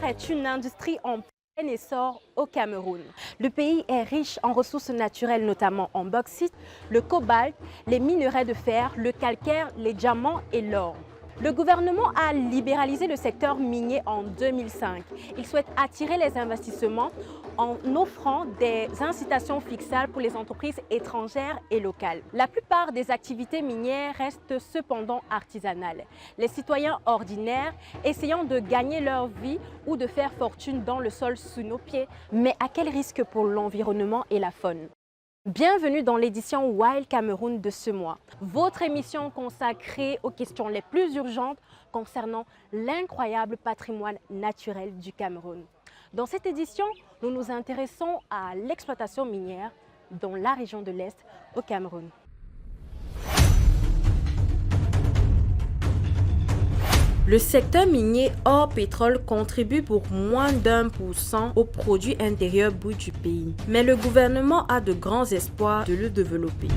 minière est une industrie en plein essor au Cameroun. Le pays est riche en ressources naturelles, notamment en bauxite, le cobalt, les minerais de fer, le calcaire, les diamants et l'or. Le gouvernement a libéralisé le secteur minier en 2005. Il souhaite attirer les investissements en offrant des incitations fiscales pour les entreprises étrangères et locales. La plupart des activités minières restent cependant artisanales. Les citoyens ordinaires essayant de gagner leur vie ou de faire fortune dans le sol sous nos pieds, mais à quel risque pour l'environnement et la faune? Bienvenue dans l'édition Wild Cameroun de ce mois, votre émission consacrée aux questions les plus urgentes concernant l'incroyable patrimoine naturel du Cameroun. Dans cette édition, nous nous intéressons à l'exploitation minière dans la région de l'Est au Cameroun. Le secteur minier hors pétrole contribue pour moins d'1% au produit intérieur brut du pays. Mais le gouvernement a de grands espoirs de le développer.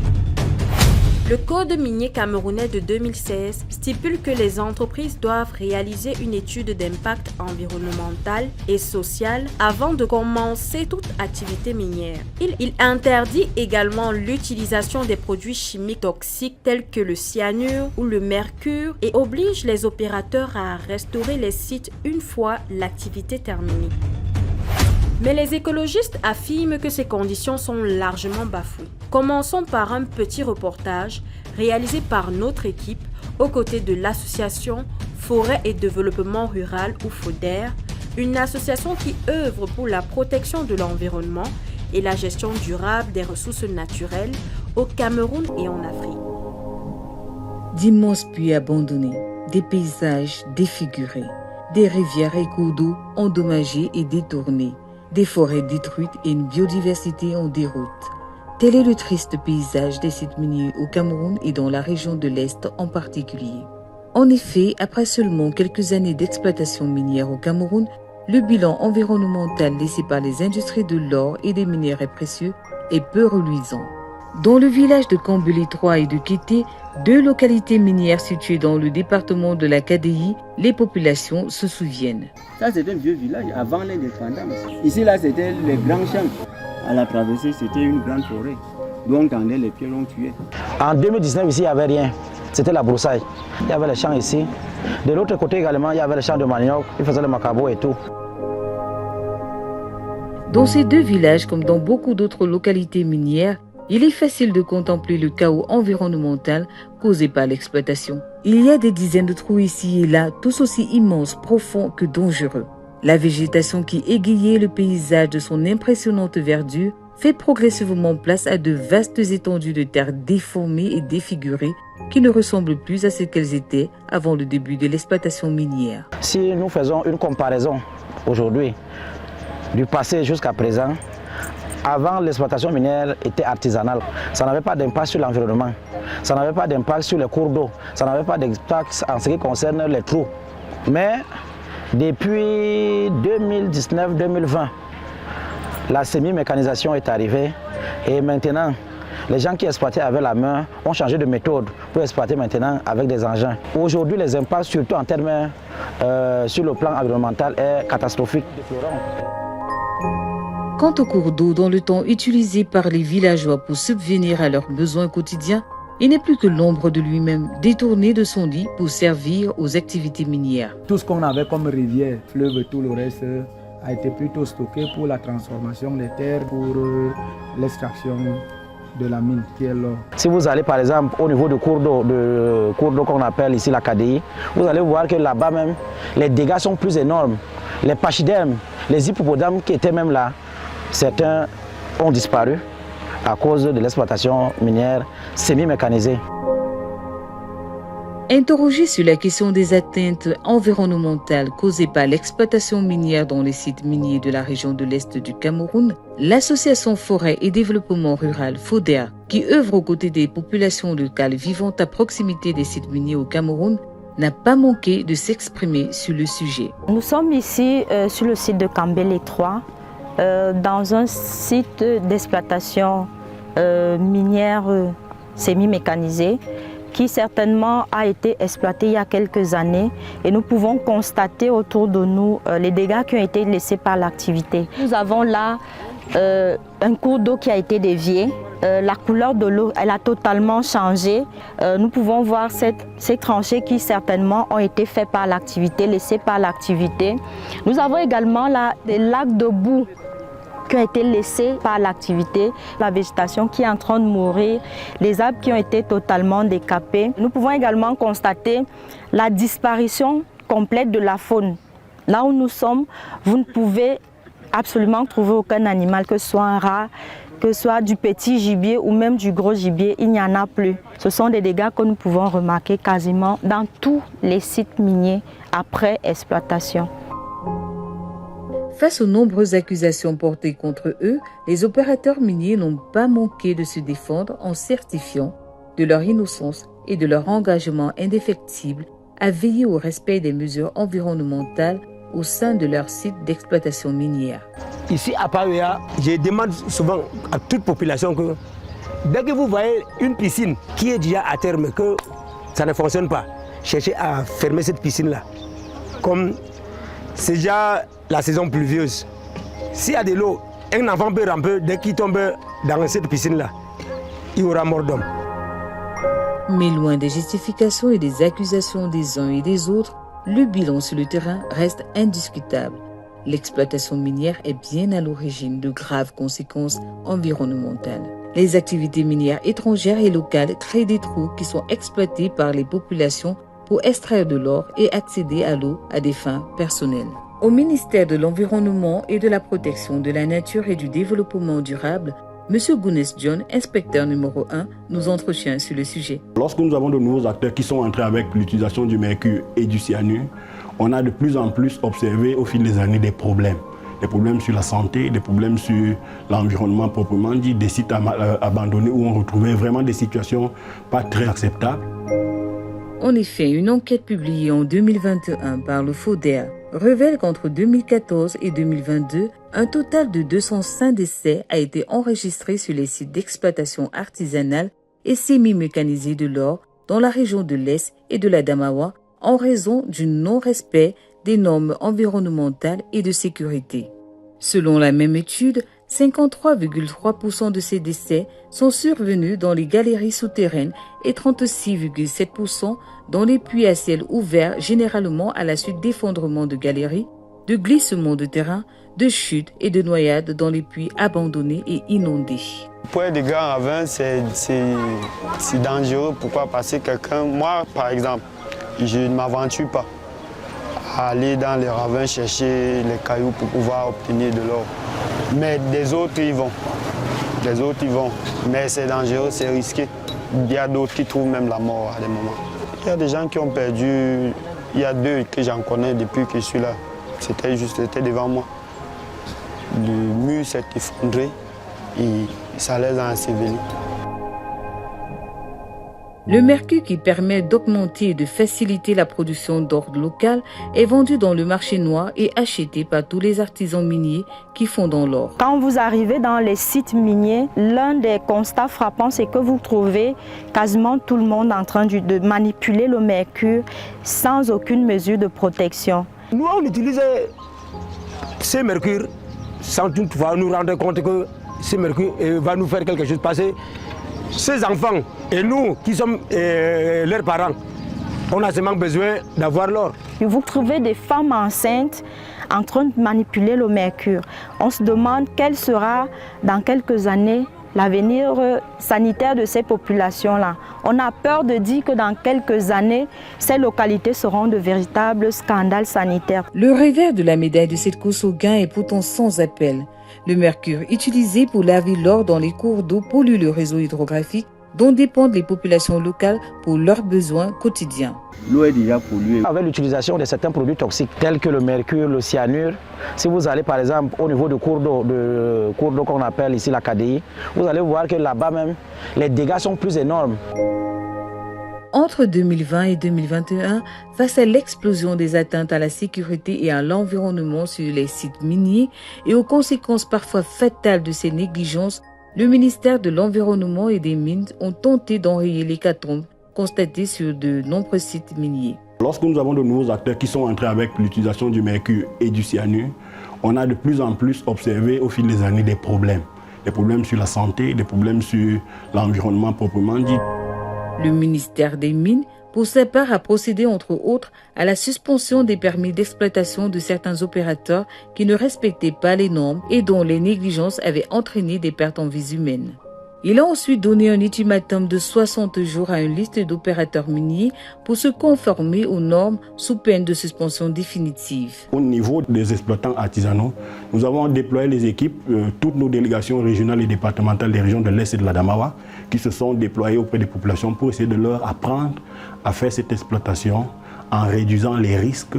Le Code minier camerounais de 2016 stipule que les entreprises doivent réaliser une étude d'impact environnemental et social avant de commencer toute activité minière. Il interdit également l'utilisation des produits chimiques toxiques tels que le cyanure ou le mercure et oblige les opérateurs à restaurer les sites une fois l'activité terminée. Mais les écologistes affirment que ces conditions sont largement bafouées. Commençons par un petit reportage réalisé par notre équipe aux côtés de l'association Forêt et Développement Rural ou FODER, une association qui œuvre pour la protection de l'environnement et la gestion durable des ressources naturelles au Cameroun et en Afrique. D'immenses puits abandonnés, des paysages défigurés, des rivières et cours d'eau endommagés et détournés, des forêts détruites et une biodiversité en déroute. Tel est le triste paysage des sites miniers au Cameroun et dans la région de l'Est en particulier. En effet, après seulement quelques années d'exploitation minière au Cameroun, le bilan environnemental laissé par les industries de l'or et des minéraux précieux est peu reluisant. Dans le village de Kambélé 3 et de Kété, deux localités minières situées dans le département de la KDI, les populations se souviennent. Ça, c'était un vieux village avant l'indépendance. Ici, là, c'était les grands champs. À la traversée, c'était une grande forêt. D'où on entendait les pieds, on tuait. En 2019, ici, il n'y avait rien. C'était la broussaille. Il y avait les champs ici. De l'autre côté également, il y avait les champs de manioc. Ils faisaient le macabo et tout. Dans ces deux villages, comme dans beaucoup d'autres localités minières, il est facile de contempler le chaos environnemental causé par l'exploitation. Il y a des dizaines de trous ici et là, tous aussi immenses, profonds que dangereux. La végétation qui égayait le paysage de son impressionnante verdure fait progressivement place à de vastes étendues de terre déformées et défigurées qui ne ressemblent plus à ce qu'elles étaient avant le début de l'exploitation minière. Si nous faisons une comparaison aujourd'hui du passé jusqu'à présent, avant, l'exploitation minière était artisanale. Ça n'avait pas d'impact sur l'environnement. Ça n'avait pas d'impact sur les cours d'eau. Ça n'avait pas d'impact en ce qui concerne les trous. Mais depuis 2019-2020, la semi-mécanisation est arrivée. Et maintenant, les gens qui exploitaient avec la main ont changé de méthode pour exploiter maintenant avec des engins. Aujourd'hui, les impacts, surtout en termes sur le plan environnemental, est catastrophique. Quant au cours d'eau, dans le temps utilisé par les villageois pour subvenir à leurs besoins quotidiens, il n'est plus que l'ombre de lui-même, détourné de son lit pour servir aux activités minières. Tout ce qu'on avait comme rivière, fleuve et tout le reste a été plutôt stocké pour la transformation des terres, pour l'extraction de la mine qui est l'or. Si vous allez par exemple au niveau du cours d'eau qu'on appelle ici la KDI, vous allez voir que là-bas même, les dégâts sont plus énormes. Les pachydermes, les hippopotames qui étaient même là, certains ont disparu à cause de l'exploitation minière semi-mécanisée. Interrogé sur la question des atteintes environnementales causées par l'exploitation minière dans les sites miniers de la région de l'Est du Cameroun, l'association Forêt et Développement Rural FODER, qui œuvre aux côtés des populations locales vivant à proximité des sites miniers au Cameroun, n'a pas manqué de s'exprimer sur le sujet. Nous sommes ici sur le site de Kambélé 3, dans un site d'exploitation minière semi-mécanisée qui certainement a été exploité il y a quelques années et nous pouvons constater autour de nous les dégâts qui ont été laissés par l'activité. Nous avons là un cours d'eau qui a été dévié. La couleur de l'eau, elle a totalement changé. Nous pouvons voir ces tranchées qui certainement ont été faites par l'activité, laissées par l'activité. Nous avons également là des lacs de boue qui ont été laissés par l'activité, la végétation qui est en train de mourir, les arbres qui ont été totalement décapés. Nous pouvons également constater la disparition complète de la faune. Là où nous sommes, vous ne pouvez absolument trouver aucun animal, que ce soit un rat, que ce soit du petit gibier ou même du gros gibier, il n'y en a plus. Ce sont des dégâts que nous pouvons remarquer quasiment dans tous les sites miniers après exploitation. Face aux nombreuses accusations portées contre eux, les opérateurs miniers n'ont pas manqué de se défendre en certifiant de leur innocence et de leur engagement indéfectible à veiller au respect des mesures environnementales au sein de leur site d'exploitation minière. Ici à Paouéa, je demande souvent à toute population que dès que vous voyez une piscine qui est déjà à terme, que ça ne fonctionne pas, cherchez à fermer cette piscine-là. Comme c'est déjà la saison pluvieuse. S'il y a de l'eau, un enfant peut ramper, dès qu'il tombe dans cette piscine-là, il aura mort d'homme. Mais loin des justifications et des accusations des uns et des autres, le bilan sur le terrain reste indiscutable. L'exploitation minière est bien à l'origine de graves conséquences environnementales. Les activités minières étrangères et locales créent des trous qui sont exploités par les populations pour extraire de l'or et accéder à l'eau à des fins personnelles. Au ministère de l'Environnement et de la Protection de la Nature et du Développement durable, M. Gounès John, inspecteur numéro 1, nous entretient sur le sujet. Lorsque nous avons de nouveaux acteurs qui sont entrés avec l'utilisation du mercure et du cyanure, on a de plus en plus observé au fil des années des problèmes. Des problèmes sur la santé, des problèmes sur l'environnement proprement dit, des sites abandonnés où on retrouvait vraiment des situations pas très acceptables. En effet, une enquête publiée en 2021 par le FODER révèle qu'entre 2014 et 2022, un total de 205 décès a été enregistré sur les sites d'exploitation artisanale et semi-mécanisée de l'or dans la région de l'Est et de la Damawa en raison du non-respect des normes environnementales et de sécurité. Selon la même étude, 53,3% de ces décès sont survenus dans les galeries souterraines et 36,7% dans les puits à ciel ouvert, généralement à la suite d'effondrements de galeries, de glissements de terrain, de chutes et de noyades dans les puits abandonnés et inondés. Pour des grands ravins, c'est dangereux. Pourquoi? Parce que quelqu'un, moi par exemple, je ne m'aventure pas à aller dans les ravins chercher les cailloux pour pouvoir obtenir de l'or. Mais des autres y vont. Les autres y vont. Mais c'est dangereux, c'est risqué. Il y a d'autres qui trouvent même la mort à des moments. Il y a des gens qui ont perdu. Il y a 2 que j'en connais depuis que je suis là. C'était devant moi. Le mur s'est effondré et ça les a ensevelis. Le mercure qui permet d'augmenter et de faciliter la production d'or local est vendu dans le marché noir et acheté par tous les artisans miniers qui font dans l'or. Quand vous arrivez dans les sites miniers, l'un des constats frappants, c'est que vous trouvez quasiment tout le monde en train de manipuler le mercure sans aucune mesure de protection. Nous, on utilisait ce mercure sans toutefois nous rendre compte que ce mercure va nous faire quelque chose passer. Ces enfants et nous qui sommes leurs parents, on a seulement besoin d'avoir l'or. Vous trouvez des femmes enceintes en train de manipuler le mercure. On se demande quel sera dans quelques années l'avenir sanitaire de ces populations-là. On a peur de dire que dans quelques années, ces localités seront de véritables scandales sanitaires. Le revers de la médaille de cette course au gain est pourtant sans appel. Le mercure utilisé pour laver l'or dans les cours d'eau pollue le réseau hydrographique dont dépendent les populations locales pour leurs besoins quotidiens. L'eau est déjà polluée. Avec l'utilisation de certains produits toxiques tels que le mercure, le cyanure, si vous allez par exemple au niveau du cours d'eau qu'on appelle ici la KDI, vous allez voir que là-bas même, les dégâts sont plus énormes. Entre 2020 et 2021, face à l'explosion des atteintes à la sécurité et à l'environnement sur les sites miniers et aux conséquences parfois fatales de ces négligences, le ministère de l'Environnement et des Mines ont tenté d'enrayer l'hécatombe constatées sur de nombreux sites miniers. Lorsque nous avons de nouveaux acteurs qui sont entrés avec l'utilisation du mercure et du cyanure, on a de plus en plus observé au fil des années des problèmes. Des problèmes sur la santé, des problèmes sur l'environnement proprement dit. Le ministère des Mines, pour sa part, a procédé entre autres à la suspension des permis d'exploitation de certains opérateurs qui ne respectaient pas les normes et dont les négligences avaient entraîné des pertes en vies humaines. Il a ensuite donné un ultimatum de 60 jours à une liste d'opérateurs miniers pour se conformer aux normes sous peine de suspension définitive. Au niveau des exploitants artisanaux, nous avons déployé les équipes, toutes nos délégations régionales et départementales des régions de l'Est et de l'Adamawa, qui se sont déployées auprès des populations pour essayer de leur apprendre à faire cette exploitation en réduisant les risques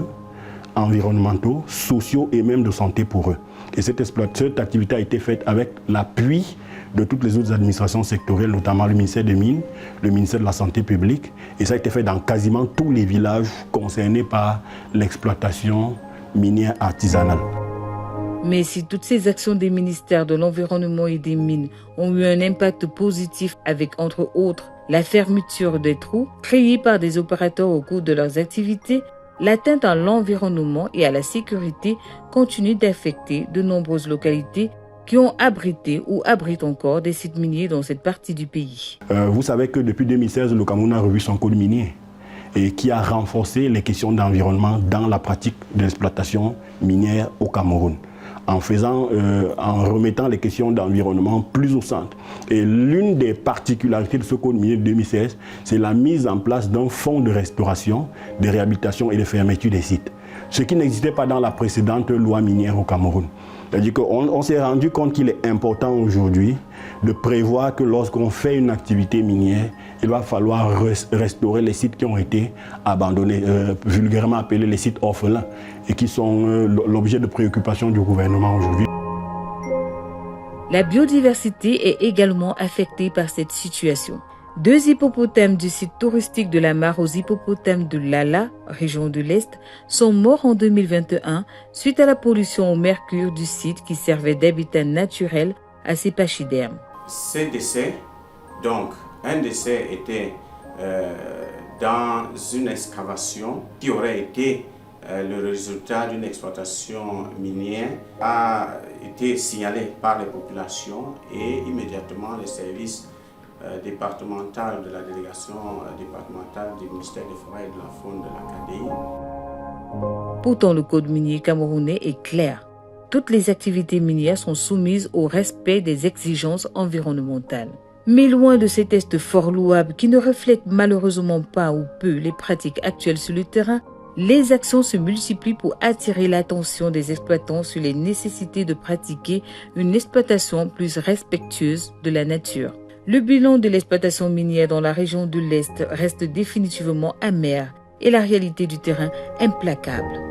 environnementaux, sociaux et même de santé pour eux. Et cette activité a été faite avec l'appui de toutes les autres administrations sectorielles, notamment le ministère des Mines, le ministère de la Santé publique. Et ça a été fait dans quasiment tous les villages concernés par l'exploitation minière artisanale. Mais si toutes ces actions des ministères de l'Environnement et des Mines ont eu un impact positif avec, entre autres, la fermeture des trous créés par des opérateurs au cours de leurs activités, l'atteinte à l'environnement et à la sécurité continue d'affecter de nombreuses localités qui ont abrité ou abritent encore des sites miniers dans cette partie du pays. Vous savez que depuis 2016, le Cameroun a revu son code minier et qui a renforcé les questions d'environnement dans la pratique de l'exploitation minière au Cameroun, en remettant les questions d'environnement plus au centre. Et l'une des particularités de ce code minier de 2016, c'est la mise en place d'un fonds de restauration, de réhabilitation et de fermeture des sites, ce qui n'existait pas dans la précédente loi minière au Cameroun. C'est-à-dire qu'on s'est rendu compte qu'il est important aujourd'hui de prévoir que lorsqu'on fait une activité minière, il va falloir restaurer les sites qui ont été abandonnés, vulgairement appelés les sites orphelins, et qui sont l'objet de préoccupation du gouvernement aujourd'hui. La biodiversité est également affectée par cette situation. 2 hippopotames du site touristique de la Mare aux hippopotames de Lala, région de l'Est, sont morts en 2021 suite à la pollution au mercure du site qui servait d'habitat naturel à ces pachydermes. Ces décès, donc un décès était dans une excavation qui aurait été le résultat d'une exploitation minière, a été signalé par les populations et immédiatement les services départemental de la délégation départementale du ministère des Forêts et de la Faune de l'Acadie. Pourtant, le code minier camerounais est clair. Toutes les activités minières sont soumises au respect des exigences environnementales. Mais loin de ces tests fort louables qui ne reflètent malheureusement pas ou peu les pratiques actuelles sur le terrain, les actions se multiplient pour attirer l'attention des exploitants sur les nécessités de pratiquer une exploitation plus respectueuse de la nature. Le bilan de l'exploitation minière dans la région de l'Est reste définitivement amer et la réalité du terrain implacable.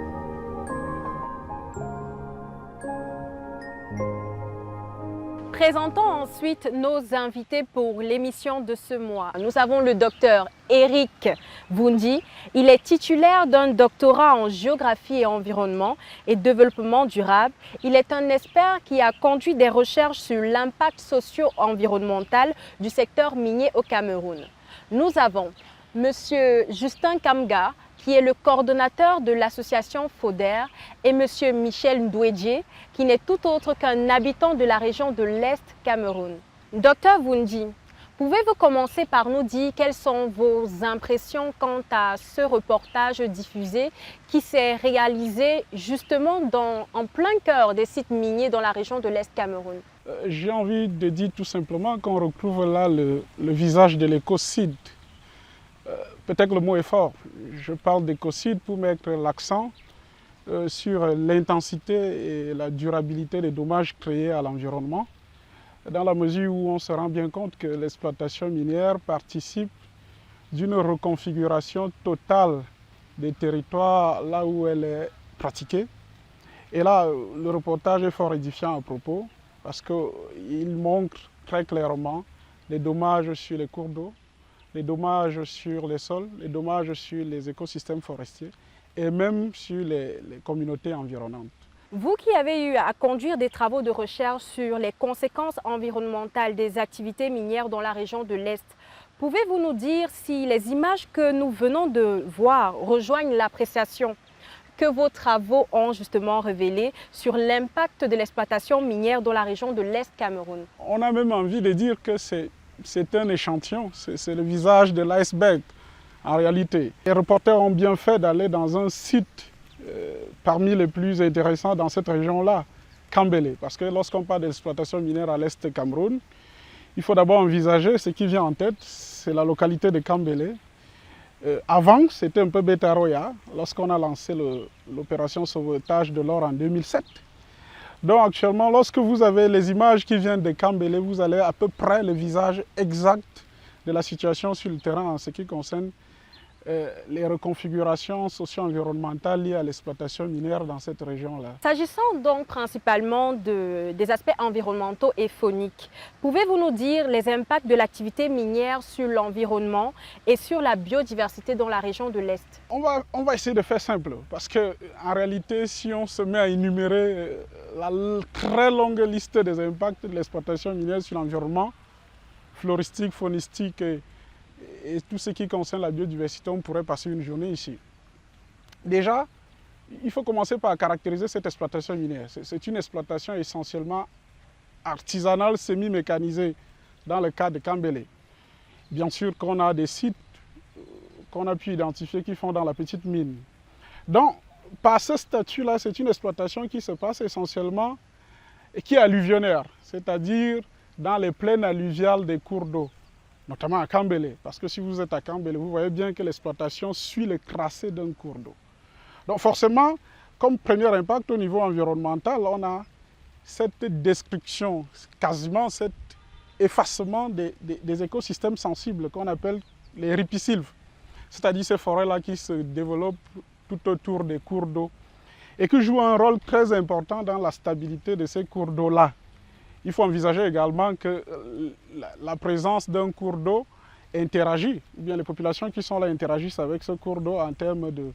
Présentons ensuite nos invités pour l'émission de ce mois. Nous avons le docteur Eric Vundi. Il est titulaire d'un doctorat en géographie et environnement et développement durable. Il est un expert qui a conduit des recherches sur l'impact socio-environnemental du secteur minier au Cameroun. Nous avons M. Justin Kamga, qui est le coordonnateur de l'association FODER, et M. Michel Ndouedje, qui n'est tout autre qu'un habitant de la région de l'Est Cameroun. Docteur Vundi, pouvez-vous commencer par nous dire quelles sont vos impressions quant à ce reportage diffusé qui s'est réalisé justement en plein cœur des sites miniers dans la région de l'Est Cameroun? J'ai envie de dire tout simplement qu'on retrouve là le visage de l'écocide. Peut-être le mot est fort. Je parle d'écocide pour mettre l'accent sur l'intensité et la durabilité des dommages créés à l'environnement, dans la mesure où on se rend bien compte que l'exploitation minière participe d'une reconfiguration totale des territoires là où elle est pratiquée. Et là, le reportage est fort édifiant à propos, parce qu'il montre très clairement les dommages sur les cours d'eau, les dommages sur les sols, les dommages sur les écosystèmes forestiers et même sur les communautés environnantes. Vous qui avez eu à conduire des travaux de recherche sur les conséquences environnementales des activités minières dans la région de l'Est, Pouvez-vous nous dire si les images que nous venons de voir rejoignent l'appréciation que vos travaux ont justement révélé sur l'impact de l'exploitation minière dans la région de l'Est Cameroun? On a même envie de dire que c'est un échantillon, c'est le visage de l'iceberg en réalité. Les reporters ont bien fait d'aller dans un site parmi les plus intéressants dans cette région-là, Kambélé, parce que lorsqu'on parle d'exploitation minière à l'Est Cameroun, il faut d'abord envisager ce qui vient en tête, c'est la localité de Kambélé. Avant, c'était un peu Betaroya, lorsqu'on a lancé l'opération sauvetage de l'or en 2007. Donc actuellement, lorsque vous avez les images qui viennent de Kambélé, vous avez à peu près le visage exact de la situation sur le terrain en ce qui concerne les reconfigurations socio-environnementales liées à l'exploitation minière dans cette région-là. S'agissant donc principalement des aspects environnementaux et fauniques, pouvez-vous nous dire les impacts de l'activité minière sur l'environnement et sur la biodiversité dans la région de l'Est? On va essayer de faire simple, parce qu'en réalité, si on se met à énumérer la très longue liste des impacts de l'exploitation minière sur l'environnement, floristique, faunistique et tout ce qui concerne la biodiversité, on pourrait passer une journée ici. Déjà, il faut commencer par caractériser cette exploitation minière. C'est une exploitation essentiellement artisanale, semi-mécanisée, dans le cas de Kambélé. Bien sûr qu'on a des sites qu'on a pu identifier qui font dans la petite mine. Donc, par ce statut-là, c'est une exploitation qui se passe essentiellement et qui est alluvionnaire, c'est-à-dire dans les plaines alluviales des cours d'eau, notamment à Kambélé, parce que si vous êtes à Kambélé, vous voyez bien que l'exploitation suit le tracé d'un cours d'eau. Donc forcément, comme premier impact au niveau environnemental, on a cette destruction, quasiment cet effacement des écosystèmes sensibles qu'on appelle les ripisylves, c'est-à-dire ces forêts-là qui se développent tout autour des cours d'eau et qui jouent un rôle très important dans la stabilité de ces cours d'eau-là. Il faut envisager également que la présence d'un cours d'eau interagit, ou bien les populations qui sont là interagissent avec ce cours d'eau en termes de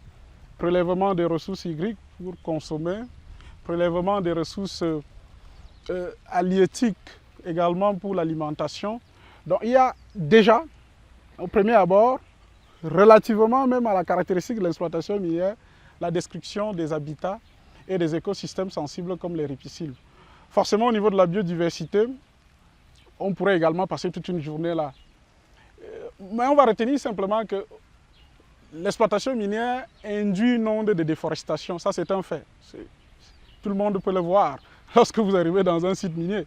prélèvement des ressources hydriques pour consommer, prélèvement des ressources halieutiques également pour l'alimentation. Donc il y a déjà, au premier abord, relativement même à la caractéristique de l'exploitation minière, la destruction des habitats et des écosystèmes sensibles comme les ripisylves. Forcément, au niveau de la biodiversité, on pourrait également passer toute une journée là. Mais on va retenir simplement que l'exploitation minière induit une onde de déforestation. Ça, c'est un fait. Tout le monde peut le voir lorsque vous arrivez dans un site minier.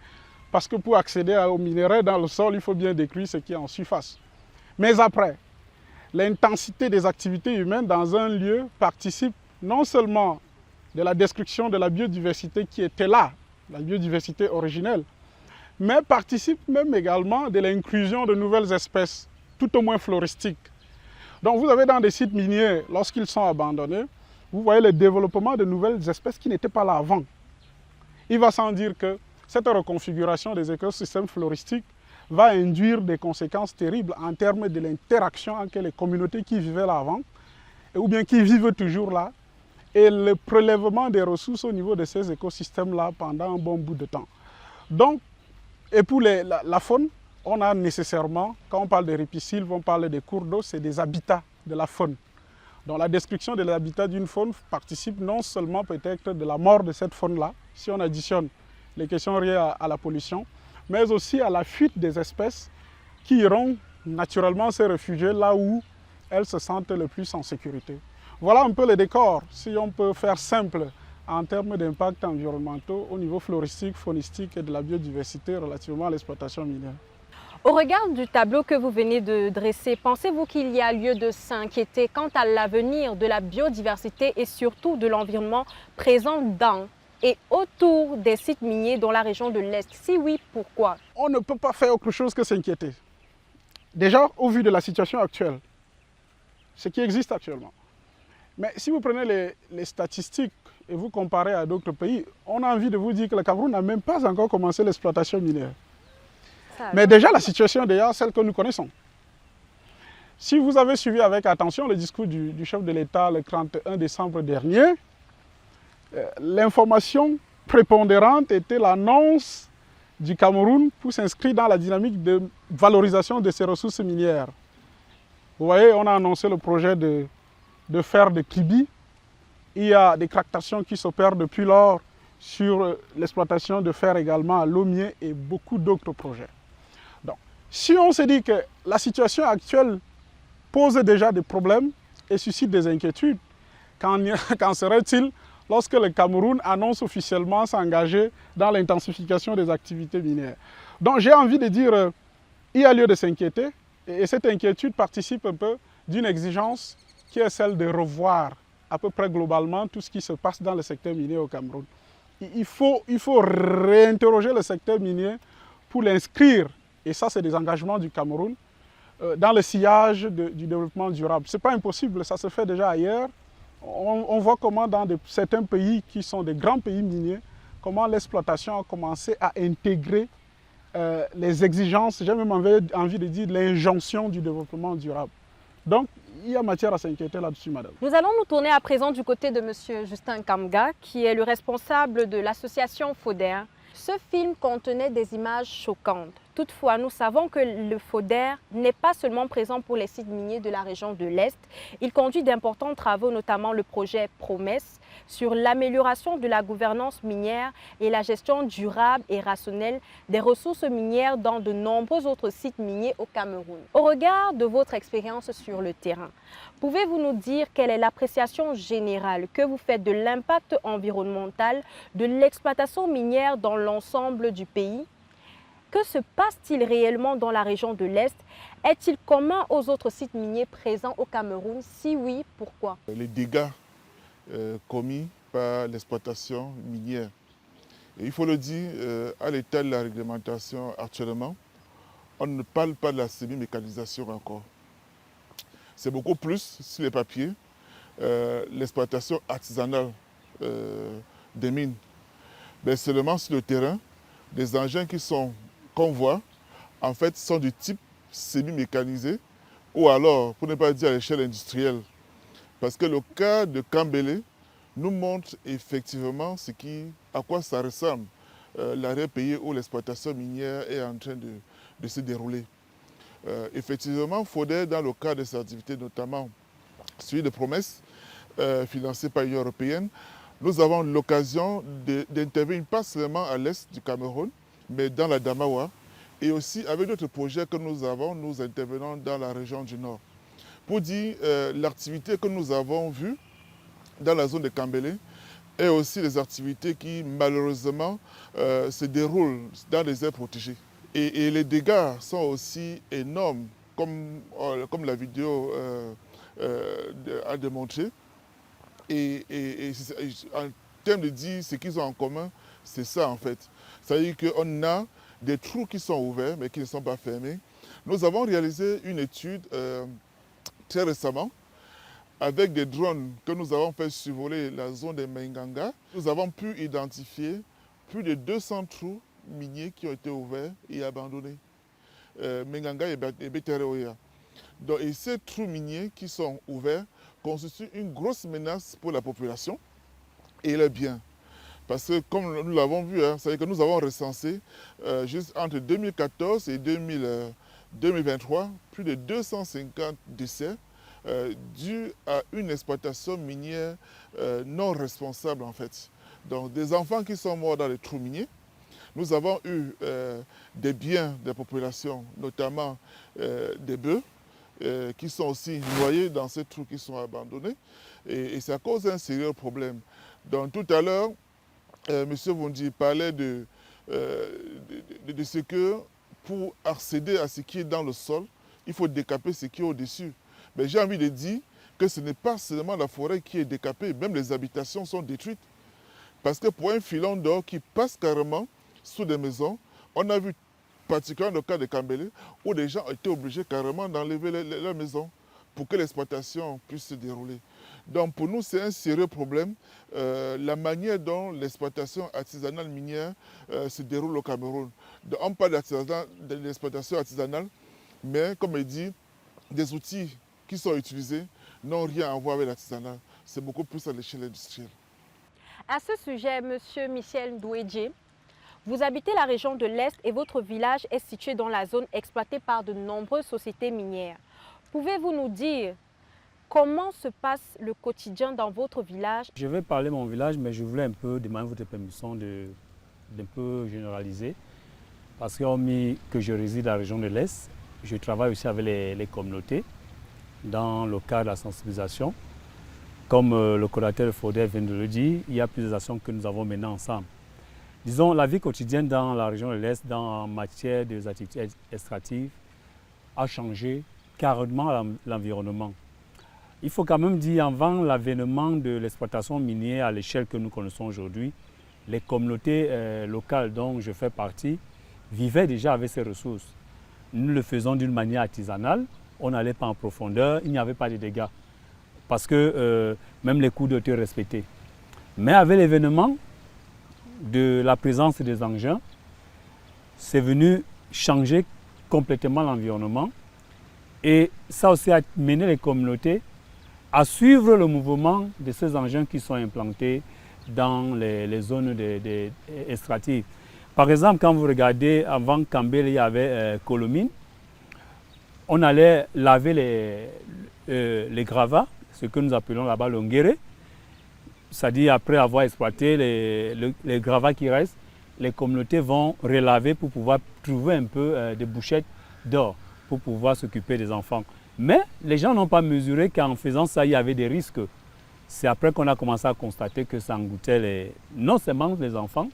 Parce que pour accéder aux minerais dans le sol, il faut bien détruire ce qui est en surface. Mais après, l'intensité des activités humaines dans un lieu participe non seulement de la destruction de la biodiversité qui était là, la biodiversité originelle, mais participe même également de l'inclusion de nouvelles espèces, tout au moins floristiques. Donc vous avez dans des sites miniers, lorsqu'ils sont abandonnés, vous voyez le développement de nouvelles espèces qui n'étaient pas là avant. Il va sans dire que cette reconfiguration des écosystèmes floristiques va induire des conséquences terribles en termes de l'interaction entre les communautés qui vivaient là avant, ou bien qui vivent toujours là, et le prélèvement des ressources au niveau de ces écosystèmes-là pendant un bon bout de temps. Donc, et pour la faune, on a nécessairement, quand on parle des ripisylves, on parle des cours d'eau, c'est des habitats de la faune. Donc la destruction de l'habitat d'une faune participe non seulement peut-être de la mort de cette faune-là, si on additionne les questions liées à la pollution, mais aussi à la fuite des espèces qui iront naturellement se réfugier là où elles se sentent le plus en sécurité. Voilà un peu le décor, si on peut faire simple en termes d'impact environnementaux au niveau floristique, faunistique et de la biodiversité relativement à l'exploitation minière. Au regard du tableau que vous venez de dresser, pensez-vous qu'il y a lieu de s'inquiéter quant à l'avenir de la biodiversité et surtout de l'environnement présent dans et autour des sites miniers dans la région de l'Est? Si oui, pourquoi? On ne peut pas faire autre chose que s'inquiéter. Déjà, au vu de la situation actuelle, ce qui existe actuellement. Mais si vous prenez les statistiques et vous comparez à d'autres pays, on a envie de vous dire que le Cameroun n'a même pas encore commencé l'exploitation minière. Mais déjà, la situation est déjà celle que nous connaissons. Si vous avez suivi avec attention le discours du chef de l'État le 31 décembre dernier, l'information prépondérante était l'annonce du Cameroun pour s'inscrire dans la dynamique de valorisation de ses ressources minières. Vous voyez, on a annoncé le projet de fer de Kribi. Il y a des tractations qui s'opèrent depuis lors sur l'exploitation de fer également à Lomé et beaucoup d'autres projets. Donc, si on se dit que la situation actuelle pose déjà des problèmes et suscite des inquiétudes, qu'en serait-il lorsque le Cameroun annonce officiellement s'engager dans l'intensification des activités minières? Donc j'ai envie de dire, il y a lieu de s'inquiéter et cette inquiétude participe un peu d'une exigence qui est celle de revoir à peu près globalement tout ce qui se passe dans le secteur minier au Cameroun. Il faut réinterroger le secteur minier pour l'inscrire, et ça c'est des engagements du Cameroun, dans le sillage du développement durable. Ce n'est pas impossible, ça se fait déjà ailleurs. On voit comment dans certains pays qui sont des grands pays miniers, comment l'exploitation a commencé à intégrer les exigences, j'ai même envie de dire l'injonction du développement durable. Donc, il y a matière à s'inquiéter là-dessus, madame. Nous allons nous tourner à présent du côté de M. Justin Kamga, qui est le responsable de l'association FODER. Ce film contenait des images choquantes. Toutefois, nous savons que le FODER n'est pas seulement présent pour les sites miniers de la région de l'Est. Il conduit d'importants travaux, notamment le projet Promesse, sur l'amélioration de la gouvernance minière et la gestion durable et rationnelle des ressources minières dans de nombreux autres sites miniers au Cameroun. Au regard de votre expérience sur le terrain, pouvez-vous nous dire quelle est l'appréciation générale que vous faites de l'impact environnemental de l'exploitation minière dans l'ensemble du pays? Que se passe-t-il réellement dans la région de l'Est? Est-il commun aux autres sites miniers présents au Cameroun? Si oui, pourquoi? Les dégâts commis par l'exploitation minière. Et il faut le dire, à l'état de la réglementation actuellement, on ne parle pas de la semi-mécanisation encore. C'est beaucoup plus, sur les papiers, l'exploitation artisanale des mines. Mais seulement sur le terrain, les engins qu'on voit, en fait, sont du type semi-mécanisé, ou alors, pour ne pas dire à l'échelle industrielle. Parce que le cas de Kambélé nous montre effectivement à quoi ça ressemble l'arrière-pays où l'exploitation minière est en train de se dérouler. Effectivement, FODER, dans le cadre de ses activités, notamment celui de Promesse, financé par l'Union européenne, nous avons l'occasion d'intervenir pas seulement à l'est du Cameroun, mais dans la Damawa, et aussi avec d'autres projets que nous avons, nous intervenons dans la région du Nord. Pour dire l'activité que nous avons vue dans la zone de Kambélé et aussi les activités qui malheureusement se déroulent dans les aires protégées. Et les dégâts sont aussi énormes, comme la vidéo a démontré. Et en termes de dire ce qu'ils ont en commun, c'est ça en fait. C'est-à-dire qu'on a des trous qui sont ouverts mais qui ne sont pas fermés. Nous avons réalisé une étude très récemment avec des drones que nous avons fait survoler la zone de Menganga. Nous avons pu identifier plus de 200 trous miniers qui ont été ouverts et abandonnés. Menganga et Betereoya. Et ces trous miniers qui sont ouverts constituent une grosse menace pour la population et les biens. Parce que comme nous l'avons vu, c'est-à-dire que nous avons recensé juste entre 2014 et 2023 plus de 250 décès dus à une exploitation minière non responsable en fait. Donc des enfants qui sont morts dans les trous miniers. Nous avons eu des biens des populations, notamment des bœufs, qui sont aussi noyés dans ces trous qui sont abandonnés. Et ça cause un sérieux problème. Donc tout à l'heure, M. Vondi parlait de ce que pour accéder à ce qui est dans le sol, il faut décaper ce qui est au-dessus. Mais j'ai envie de dire que ce n'est pas seulement la forêt qui est décapée, même les habitations sont détruites. Parce que pour un filon d'or qui passe carrément sous des maisons, on a vu particulièrement le cas de Kambélé, où des gens ont été obligés carrément d'enlever leurs maisons pour que l'exploitation puisse se dérouler. Donc pour nous, c'est un sérieux problème, la manière dont l'exploitation artisanale minière se déroule au Cameroun. Donc, on parle de l'exploitation artisanale, mais comme il dit, des outils qui sont utilisés n'ont rien à voir avec l'artisanat. C'est beaucoup plus à l'échelle industrielle. À ce sujet, M. Michel Douedje, Vous habitez la région de l'Est et votre village est situé dans la zone exploitée par de nombreuses sociétés minières. Pouvez-vous nous dire comment se passe le quotidien dans votre village? Je vais parler de mon village, mais je voulais un peu demander votre permission d'un peu généraliser. Parce qu'hormis que je réside dans la région de l'Est, je travaille aussi avec les communautés dans le cadre de la sensibilisation. Comme le coordinateur Fodé vient de le dire, il y a plusieurs actions que nous avons menées ensemble. Disons, la vie quotidienne dans la région de l'Est, en matière des activités extractives, a changé carrément l'environnement. Il faut quand même dire, avant l'avènement de l'exploitation minière à l'échelle que nous connaissons aujourd'hui, les communautés locales dont je fais partie vivaient déjà avec ces ressources. Nous le faisons d'une manière artisanale, on n'allait pas en profondeur, il n'y avait pas de dégâts, parce que même les cours d'eau étaient respectés. Mais avec l'événement de la présence des engins, c'est venu changer complètement l'environnement et ça aussi a mené les communautés à suivre le mouvement de ces engins qui sont implantés dans les zones extractives. Par exemple, quand vous regardez, avant Kambele, il y avait Colomine, on allait laver les gravats, ce que nous appelons là-bas l'ongéré, c'est-à-dire après avoir exploité les gravats qui restent, les communautés vont relaver pour pouvoir trouver un peu des bouchettes d'or pour pouvoir s'occuper des enfants. Mais les gens n'ont pas mesuré qu'en faisant ça, il y avait des risques. C'est après qu'on a commencé à constater que ça engouttait non seulement les enfants,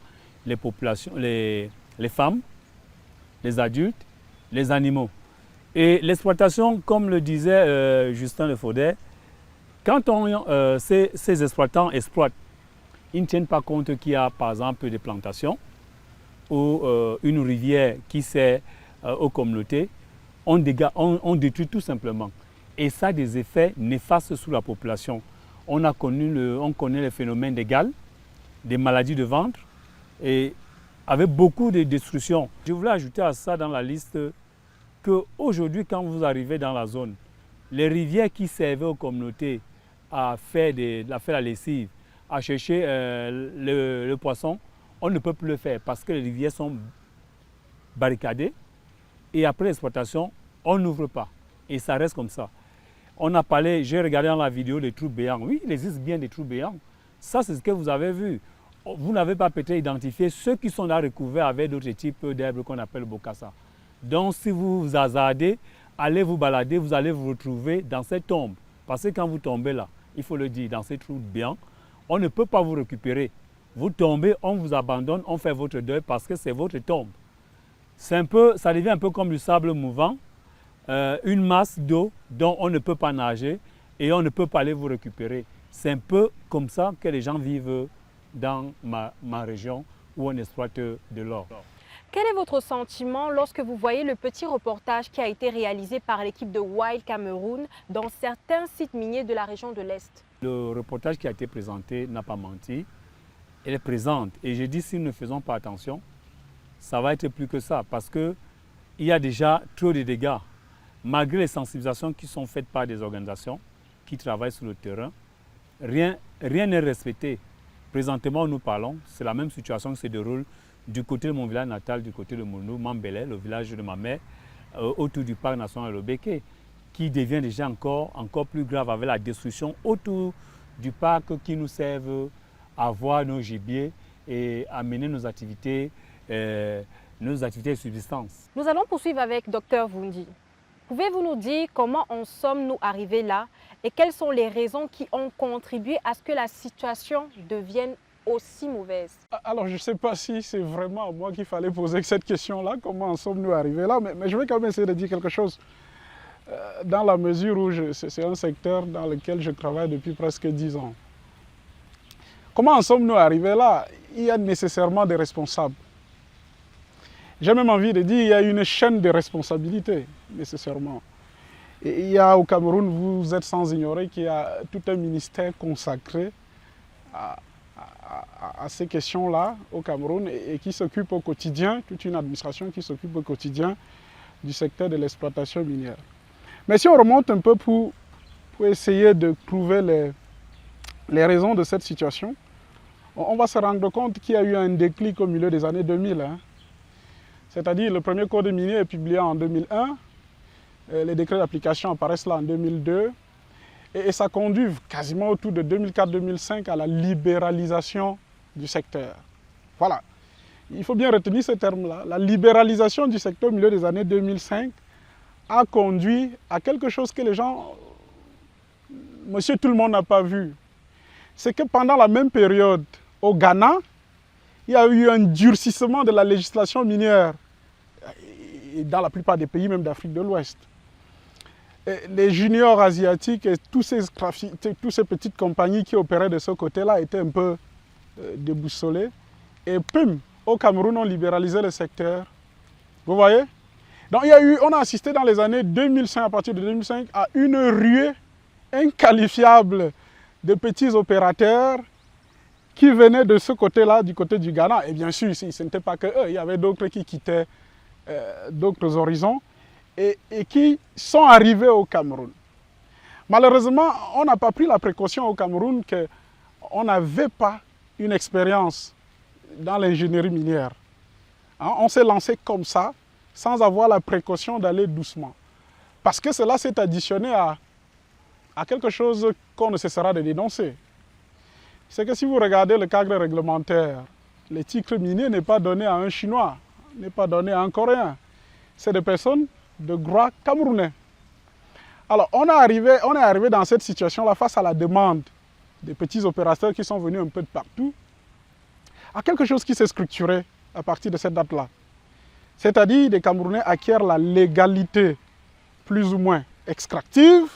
les populations, les femmes, les adultes, les animaux. Et l'exploitation, comme le disait Justin Le Faudet, quand ces exploitants exploitent, ils ne tiennent pas compte qu'il y a par exemple des plantations ou une rivière qui sert aux communautés, on détruit tout simplement. Et ça a des effets néfastes sur la population. On connaît les phénomènes des gales, des maladies de ventre, et avec beaucoup de destruction. Je voulais ajouter à ça dans la liste qu'aujourd'hui, quand vous arrivez dans la zone, les rivières qui servaient aux communautés à faire la lessive, à chercher le poisson, on ne peut plus le faire parce que les rivières sont barricadées et après l'exploitation, on n'ouvre pas et ça reste comme ça. On a parlé, j'ai regardé dans la vidéo des trous béants. Oui, il existe bien des trous béants. Ça, c'est ce que vous avez vu. Vous n'avez pas peut-être identifié ceux qui sont là recouverts avec d'autres types d'herbes qu'on appelle bokassa. Donc, si vous vous hasardez, allez vous balader, vous allez vous retrouver dans cette tombe. Parce que quand vous tombez là, il faut le dire, dans ces trous béants, on ne peut pas vous récupérer. Vous tombez, on vous abandonne, on fait votre deuil parce que c'est votre tombe. Ça devient un peu comme du sable mouvant, une masse d'eau dont on ne peut pas nager et on ne peut pas aller vous récupérer. C'est un peu comme ça que les gens vivent dans ma région où on exploite de l'or. Quel est votre sentiment lorsque vous voyez le petit reportage qui a été réalisé par l'équipe de Wild Cameroun dans certains sites miniers de la région de l'Est? Le reportage qui a été présenté n'a pas menti. Elle est présente. Et j'ai dit, si nous ne faisons pas attention, ça va être plus que ça. Parce qu'il y a déjà trop de dégâts. Malgré les sensibilisations qui sont faites par des organisations qui travaillent sur le terrain, rien n'est respecté. Présentement, nous parlons, c'est la même situation qui se déroule du côté de mon village natal, du côté de Mounou, Mambélé, le village de ma mère, autour du parc national Le Béké, qui devient déjà encore plus grave avec la destruction autour du parc qui nous servent à voir nos gibiers et à mener nos activités de subsistance. Nous allons poursuivre avec Dr Vundi. Pouvez-vous nous dire comment en sommes-nous arrivés là et quelles sont les raisons qui ont contribué à ce que la situation devienne aussi mauvaise? Alors, je ne sais pas si c'est vraiment à moi qu'il fallait poser cette question-là, comment en sommes-nous arrivés là, mais je vais quand même essayer de dire quelque chose. Dans la mesure où c'est un secteur dans lequel je travaille depuis presque 10 ans. Comment en sommes-nous arrivés là? Il y a nécessairement des responsables. J'ai même envie de dire qu'il y a une chaîne de responsabilités, nécessairement. Et il y a au Cameroun, vous êtes sans ignorer qu'il y a tout un ministère consacré à ces questions-là au Cameroun et qui s'occupe au quotidien, toute une administration qui s'occupe au quotidien du secteur de l'exploitation minière. Mais si on remonte un peu pour essayer de trouver les raisons de cette situation, on va se rendre compte qu'il y a eu un déclic au milieu des années 2000. Hein. C'est-à-dire le premier code minier est publié en 2001, les décrets d'application apparaissent là en 2002, et ça conduit quasiment autour de 2004-2005 à la libéralisation du secteur. Voilà, il faut bien retenir ce terme-là. La libéralisation du secteur au milieu des années 2005 a conduit à quelque chose que les gens, monsieur tout le monde n'a pas vu. C'est que pendant la même période, au Ghana, il y a eu un durcissement de la législation minière, et dans la plupart des pays, même d'Afrique de l'Ouest. Les juniors asiatiques et toutes ces petites compagnies qui opéraient de ce côté-là étaient un peu déboussolées. Et pum, au Cameroun, on libéralisait le secteur. Vous voyez? Donc on a assisté dans les années 2005, à partir de 2005, à une ruée inqualifiable de petits opérateurs qui venaient de ce côté-là, du côté du Ghana. Et bien sûr, ce n'était pas que eux, il y avait d'autres qui quittaient d'autres horizons et qui sont arrivés au Cameroun. Malheureusement, on n'a pas pris la précaution au Cameroun qu'on n'avait pas une expérience dans l'ingénierie minière. Hein, on s'est lancé comme ça, sans avoir la précaution d'aller doucement. Parce que cela s'est additionné à quelque chose qu'on ne cessera de dénoncer. C'est que si vous regardez le cadre réglementaire, le titre minier n'est pas donné à un Chinois, n'est pas donné à un Coréen. C'est des personnes de droit camerounais. Alors, on est arrivé dans cette situation-là face à la demande des petits opérateurs qui sont venus un peu de partout, à quelque chose qui s'est structuré à partir de cette date-là. C'est-à-dire des Camerounais acquièrent la légalité plus ou moins extractive,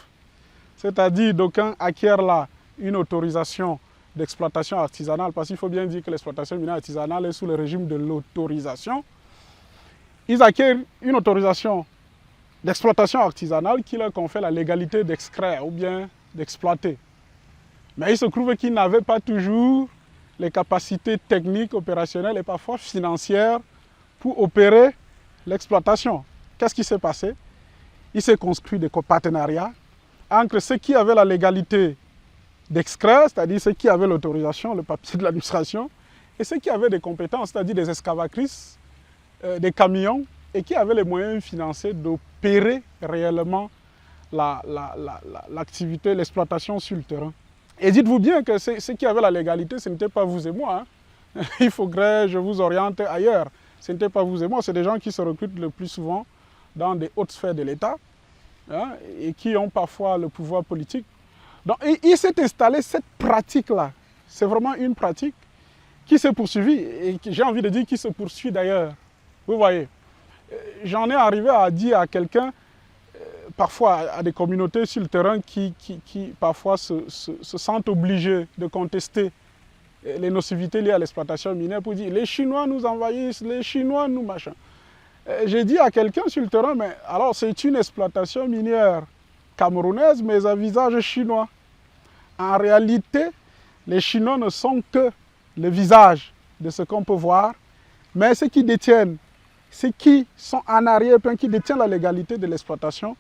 c'est-à-dire d'aucuns acquièrent là une autorisation d'exploitation artisanale, parce qu'il faut bien dire que l'exploitation minière artisanale est sous le régime de l'autorisation. Ils acquièrent une autorisation d'exploitation artisanale qui leur confère la légalité d'extraire ou bien d'exploiter. Mais il se trouve qu'ils n'avaient pas toujours les capacités techniques, opérationnelles et parfois financières pour opérer l'exploitation. Qu'est-ce qui s'est passé? Il s'est construit des partenariats entre ceux qui avaient la légalité d'extraire, c'est-à-dire ceux qui avaient l'autorisation, le papier de l'administration, et ceux qui avaient des compétences, c'est-à-dire des excavatrices, des camions, et qui avaient les moyens financiers d'opérer réellement l'activité, l'exploitation sur le terrain. Et dites-vous bien que ceux qui avaient la légalité, ce n'était pas vous et moi. Hein. Il faudrait que je vous oriente ailleurs. Ce n'était pas vous et moi, c'est des gens qui se recrutent le plus souvent dans des hautes sphères de l'État, hein, et qui ont parfois le pouvoir politique. Donc il s'est installé cette pratique-là. C'est vraiment une pratique qui s'est poursuivie et j'ai envie de dire qui se poursuit d'ailleurs. Vous voyez, j'en ai arrivé à dire à quelqu'un, parfois à des communautés sur le terrain qui parfois se sentent obligées de contester les nocivités liées à l'exploitation minière pour dire les Chinois nous envahissent, les Chinois nous machin. J'ai dit à quelqu'un sur le terrain, mais alors c'est une exploitation minière camerounaise mais à visage chinois. En réalité, les Chinois ne sont que le visage de ce qu'on peut voir, mais ceux qui détiennent, ceux qui sont en arrière-plan, qui détiennent la légalité de l'exploitation,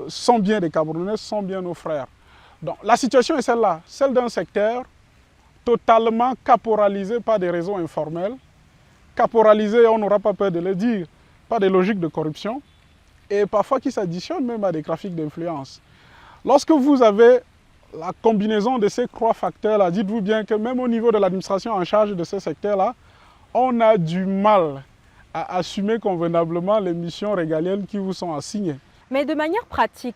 sont bien des Camerounais, sont bien nos frères. Donc la situation est celle-là, celle d'un secteur totalement caporalisé par des réseaux informels, caporalisé, on n'aura pas peur de le dire, par des logiques de corruption, et parfois qui s'additionnent même à des trafics d'influence. Lorsque vous avez la combinaison de ces trois facteurs-là, dites-vous bien que même au niveau de l'administration en charge de ce secteur-là, on a du mal à assumer convenablement les missions régaliennes qui vous sont assignées. Mais de manière pratique,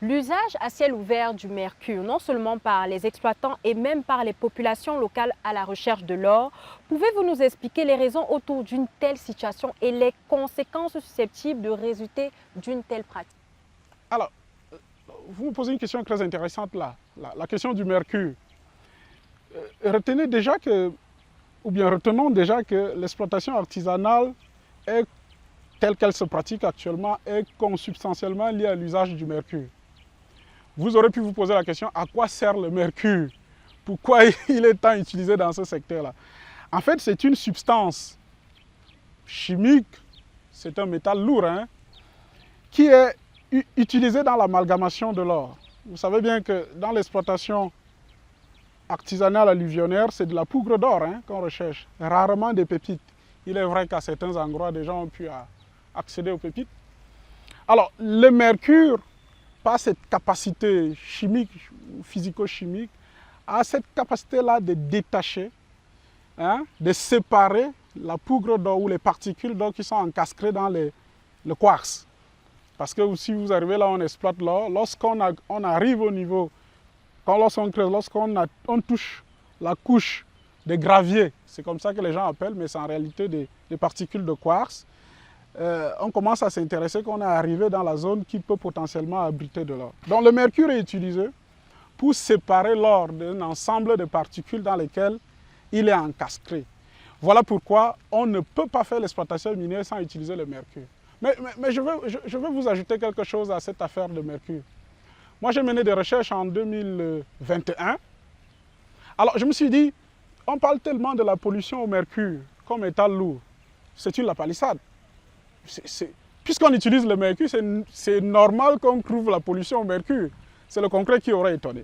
l'usage à ciel ouvert du mercure, non seulement par les exploitants et même par les populations locales à la recherche de l'or, pouvez-vous nous expliquer les raisons autour d'une telle situation et les conséquences susceptibles de résulter d'une telle pratique? Alors, vous me posez une question très intéressante là, la question du mercure. Retenons déjà que l'exploitation artisanale est telle qu'elle se pratique actuellement est consubstantiellement liée à l'usage du mercure. Vous aurez pu vous poser la question, à quoi sert le mercure? Pourquoi il est tant utilisé dans ce secteur-là? En fait, c'est une substance chimique, c'est un métal lourd, hein, qui est utilisé dans l'amalgamation de l'or. Vous savez bien que dans l'exploitation artisanale alluvionnaire, c'est de la poudre d'or qu'on recherche, rarement des pépites. Il est vrai qu'à certains endroits, des gens ont pu accéder aux pépites. Alors, le mercure, par cette capacité chimique, physico-chimique, a cette capacité-là de détacher, de séparer la poudre d'or ou les particules d'or qui sont encastrées dans le quartz. Parce que si vous arrivez là, on exploite l'or, lorsqu'on arrive au niveau, lorsqu'on creuse, lorsqu'on touche la couche de gravier, c'est comme ça que les gens appellent, mais c'est en réalité des particules de quartz, on commence à s'intéresser qu'on est arrivé dans la zone qui peut potentiellement abriter de l'or. Donc le mercure est utilisé pour séparer l'or d'un ensemble de particules dans lesquelles il est encastré. Voilà pourquoi on ne peut pas faire l'exploitation minière sans utiliser le mercure. Mais je veux vous ajouter quelque chose à cette affaire de mercure. Moi, j'ai mené des recherches en 2021. Alors, je me suis dit, on parle tellement de la pollution au mercure comme métal lourd. C'est une la palissade. Puisqu'on utilise le mercure, c'est normal qu'on trouve la pollution au mercure. C'est le concret qui aurait étonné.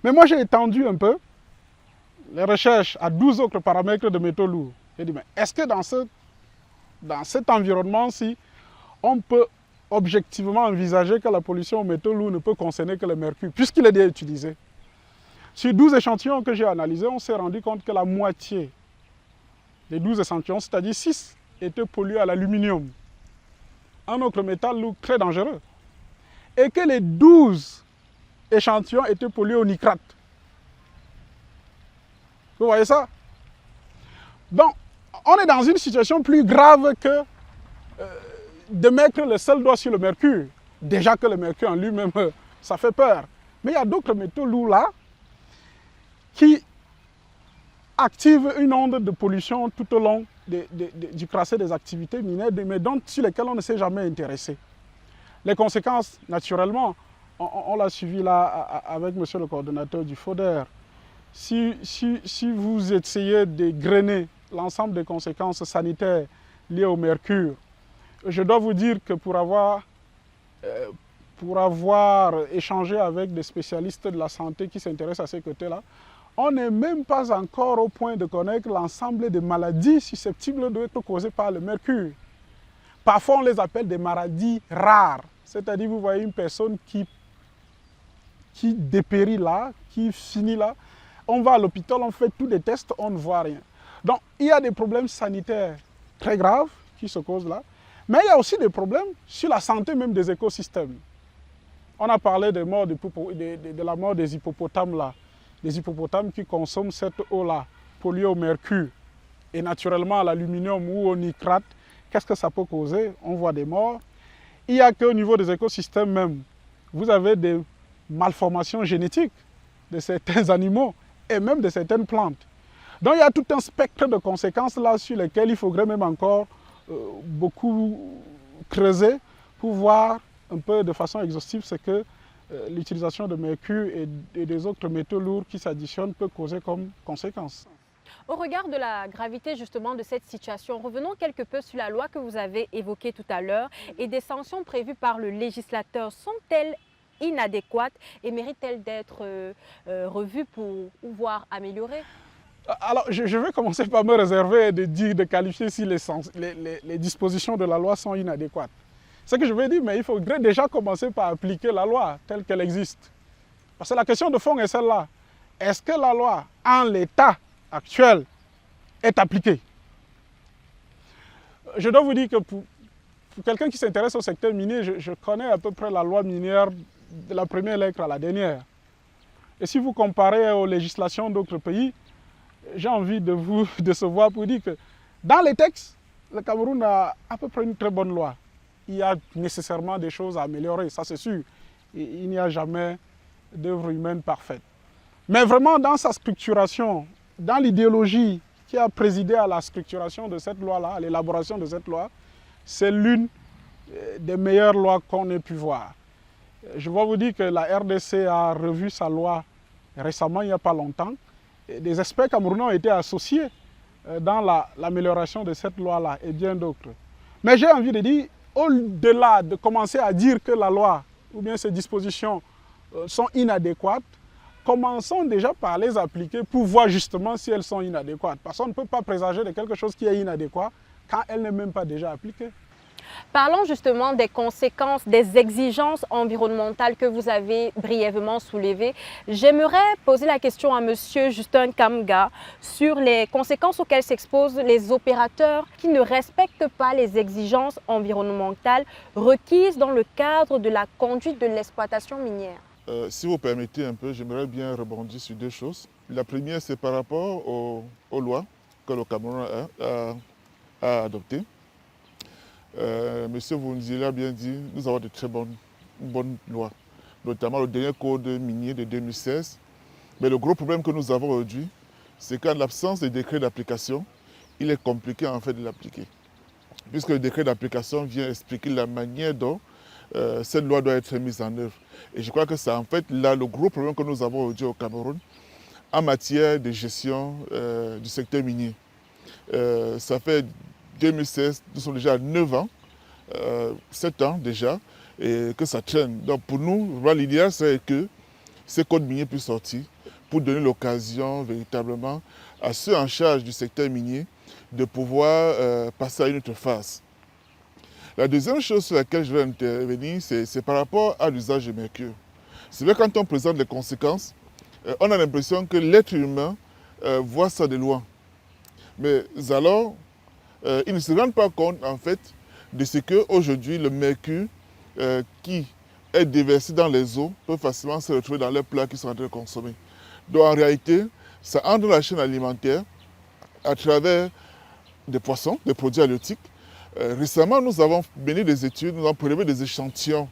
Mais moi, j'ai étendu un peu les recherches à 12 autres paramètres de métaux lourds. J'ai dit, mais est-ce que dans cet environnement-ci, on peut objectivement envisager que la pollution aux métaux lourds ne peut concerner que le mercure, puisqu'il est déjà utilisé? Sur 12 échantillons que j'ai analysés, on s'est rendu compte que la moitié des 12 échantillons, c'est-à-dire 6, étaient pollués à l'aluminium, un autre métal lourd très dangereux, et que les 12 échantillons étaient pollués au nitrate. Vous voyez ça? Donc, on est dans une situation plus grave que de mettre le seul doigt sur le mercure. Déjà que le mercure en lui-même, ça fait peur. Mais il y a d'autres métaux lourds là qui activent une onde de pollution tout au long du tracé des activités minières, mais sur lesquelles on ne s'est jamais intéressé. Les conséquences, naturellement, on l'a suivi là avec monsieur le coordonnateur du FODER. Si vous essayez de grainer l'ensemble des conséquences sanitaires liées au mercure, je dois vous dire que pour avoir échangé avec des spécialistes de la santé qui s'intéressent à ces côtés-là, on n'est même pas encore au point de connaître l'ensemble des maladies susceptibles d'être causées par le mercure. Parfois, on les appelle des maladies rares. C'est-à-dire, vous voyez une personne qui dépérit là, qui finit là. On va à l'hôpital, on fait tous les tests, on ne voit rien. Donc, il y a des problèmes sanitaires très graves qui se causent là. Mais il y a aussi des problèmes sur la santé même des écosystèmes. On a parlé de la mort des hippopotames là. Des hippopotames qui consomment cette eau-là, polluée au mercure et naturellement à l'aluminium ou au nitrate. Qu'est-ce que ça peut causer? On voit des morts. Il n'y a qu'au niveau des écosystèmes même, vous avez des malformations génétiques de certains animaux et même de certaines plantes. Donc il y a tout un spectre de conséquences là sur lesquelles il faudrait même encore beaucoup creuser pour voir un peu de façon exhaustive ce que l'utilisation de mercure et des autres métaux lourds qui s'additionnent peut causer comme conséquence. Au regard de la gravité justement de cette situation, revenons quelque peu sur la loi que vous avez évoquée tout à l'heure et des sanctions prévues par le législateur. Sont-elles inadéquates et méritent-elles d'être revues pour voire améliorées? Alors, je vais commencer par me réserver de qualifier si les dispositions de la loi sont inadéquates. Ce que je vais dire, mais il faudrait déjà commencer par appliquer la loi telle qu'elle existe. Parce que la question de fond est celle-là. Est-ce que la loi, en l'état actuel, est appliquée? Je dois vous dire que pour quelqu'un qui s'intéresse au secteur minier, je connais à peu près la loi minière de la première lettre à la dernière. Et si vous comparez aux législations d'autres pays, j'ai envie de vous décevoir pour dire que dans les textes, le Cameroun a à peu près une très bonne loi. Il y a nécessairement des choses à améliorer, ça c'est sûr. Et il n'y a jamais d'œuvre humaine parfaite. Mais vraiment dans sa structuration, dans l'idéologie qui a présidé à la structuration de cette loi-là, à l'élaboration de cette loi, c'est l'une des meilleures lois qu'on ait pu voir. Je dois vous dire que la RDC a revu sa loi récemment, il n'y a pas longtemps. Et des experts camerounais ont été associés dans l'amélioration de cette loi-là et bien d'autres. Mais j'ai envie de dire, au-delà de commencer à dire que la loi ou bien ses dispositions sont inadéquates, commençons déjà par les appliquer pour voir justement si elles sont inadéquates. Parce qu'on ne peut pas présager de quelque chose qui est inadéquat quand elle n'est même pas déjà appliquée. Parlons justement des conséquences, des exigences environnementales que vous avez brièvement soulevées. J'aimerais poser la question à M. Justin Kamga sur les conséquences auxquelles s'exposent les opérateurs qui ne respectent pas les exigences environnementales requises dans le cadre de la conduite de l'exploitation minière. Si vous permettez un peu, j'aimerais bien rebondir sur deux choses. La première, c'est par rapport aux lois que le Cameroun a adoptées. Monsieur Vounzi l'a bien dit, nous avons de très bonnes lois, notamment le dernier code minier de 2016. Mais le gros problème que nous avons aujourd'hui, c'est qu'en l'absence de décret d'application, il est compliqué en fait de l'appliquer. Puisque le décret d'application vient expliquer la manière dont cette loi doit être mise en œuvre. Et je crois que c'est en fait là le gros problème que nous avons aujourd'hui au Cameroun en matière de gestion du secteur minier. Ça fait 2016, nous sommes déjà à 9 ans, 7 ans déjà, et que ça traîne. Donc pour nous, l'idéal c'est que ces codes miniers puissent sortir pour donner l'occasion véritablement à ceux en charge du secteur minier de pouvoir passer à une autre phase. La deuxième chose sur laquelle je vais intervenir, c'est par rapport à l'usage du mercure. C'est vrai, quand on présente les conséquences, on a l'impression que l'être humain voit ça de loin. Mais alors, ils ne se rendent pas compte en fait de ce qu'aujourd'hui le mercure qui est déversé dans les eaux peut facilement se retrouver dans les plats qui sont en train de consommer. Donc en réalité, ça entre dans la chaîne alimentaire à travers des poissons, des produits halieutiques. Récemment, nous avons mené des études, nous avons prélevé des échantillons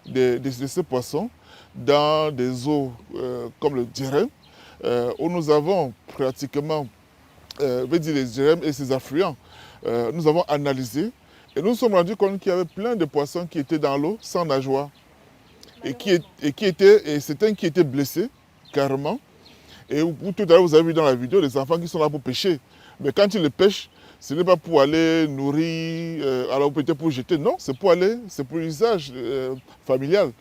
de ces poissons dans des eaux comme le Djerem, où nous avons pratiquement les Djerem et ses affluents. Nous avons analysé et nous nous sommes rendus compte qu'il y avait plein de poissons qui étaient dans l'eau sans nageoire et certains qui étaient blessés carrément. Et tout à l'heure, vous avez vu dans la vidéo les enfants qui sont là pour pêcher. Mais quand ils les pêchent, ce n'est pas pour aller nourrir, alors peut-être pour jeter, non, c'est pour l'usage familial.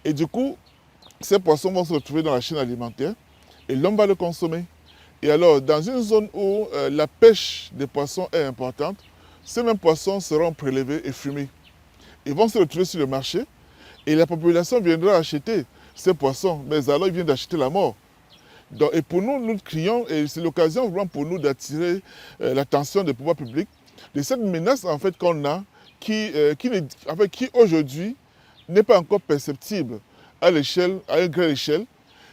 Et du coup, ces poissons vont se retrouver dans la chaîne alimentaire et l'homme va le consommer. Et alors, dans une zone où la pêche des poissons est importante, ces mêmes poissons seront prélevés et fumés. Ils vont se retrouver sur le marché et la population viendra acheter ces poissons, mais alors ils viennent d'acheter la mort. Donc, et pour nous, nous crions, et c'est l'occasion vraiment pour nous d'attirer l'attention des pouvoirs publics de cette menace en fait qu'on a, qui aujourd'hui n'est pas encore perceptible à l'échelle, à une grande échelle,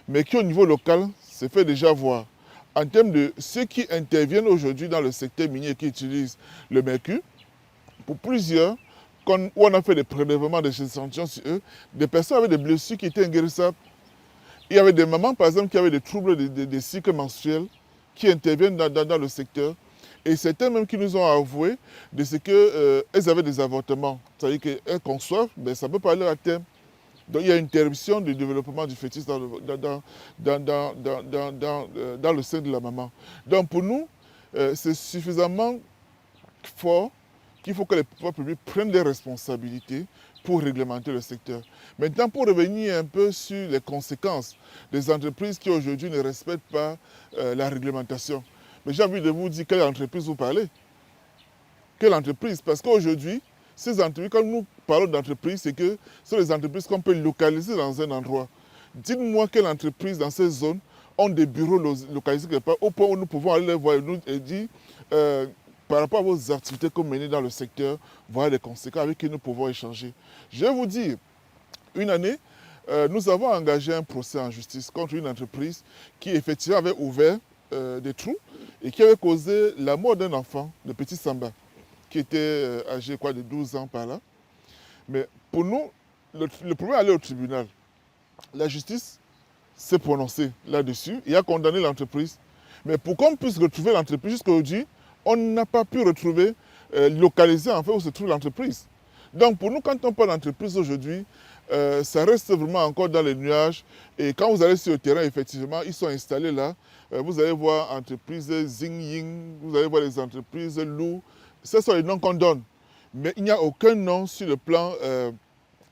mais qui au niveau local se fait déjà voir. En termes de ceux qui interviennent aujourd'hui dans le secteur minier qui utilisent le mercure, pour plusieurs, où on a fait des prélèvements de échantillons sur eux, des personnes avaient des blessures qui étaient inguérissables. Il y avait des mamans, par exemple, qui avaient des troubles des cycles menstruels qui interviennent dans le secteur. Et certains même qui nous ont avoué de ce qu'elles avaient des avortements. C'est-à-dire qu'elles conçoivent, mais ça ne peut pas aller à terme. Donc il y a une interruption du développement du fœtus dans le sein de la maman. Donc pour nous, c'est suffisamment fort qu'il faut que les pouvoirs publics prennent des responsabilités pour réglementer le secteur. Maintenant, pour revenir un peu sur les conséquences des entreprises qui aujourd'hui ne respectent pas la réglementation. Mais j'ai envie de vous dire quelle entreprise vous parlez. Quelle entreprise? Parce qu'aujourd'hui, ces entreprises, quand nous parlons d'entreprises, c'est que ce sont les entreprises qu'on peut localiser dans un endroit. Dites-moi quelle entreprise dans ces zones ont des bureaux localisés quelque part, au point où nous pouvons aller les voir et dire par rapport à vos activités que vous menez dans le secteur, voilà les conséquences avec qui nous pouvons échanger. Je vais vous dire, une année, nous avons engagé un procès en justice contre une entreprise qui effectivement avait ouvert des trous et qui avait causé la mort d'un enfant, le petit Samba, qui était âgé de 12 ans par là. Mais pour nous, le problème allait au tribunal. La justice s'est prononcée là-dessus et a condamné l'entreprise. Mais pour qu'on puisse retrouver l'entreprise jusqu'à aujourd'hui, on n'a pas pu retrouver, localiser en fait où se trouve l'entreprise. Donc pour nous, quand on parle d'entreprise aujourd'hui, ça reste vraiment encore dans les nuages. Et quand vous allez sur le terrain, effectivement, ils sont installés là. Vous allez voir entreprises Zing Ying, vous allez voir les entreprises Lou. Ce sont les noms qu'on donne. Mais il n'y a aucun nom sur le plan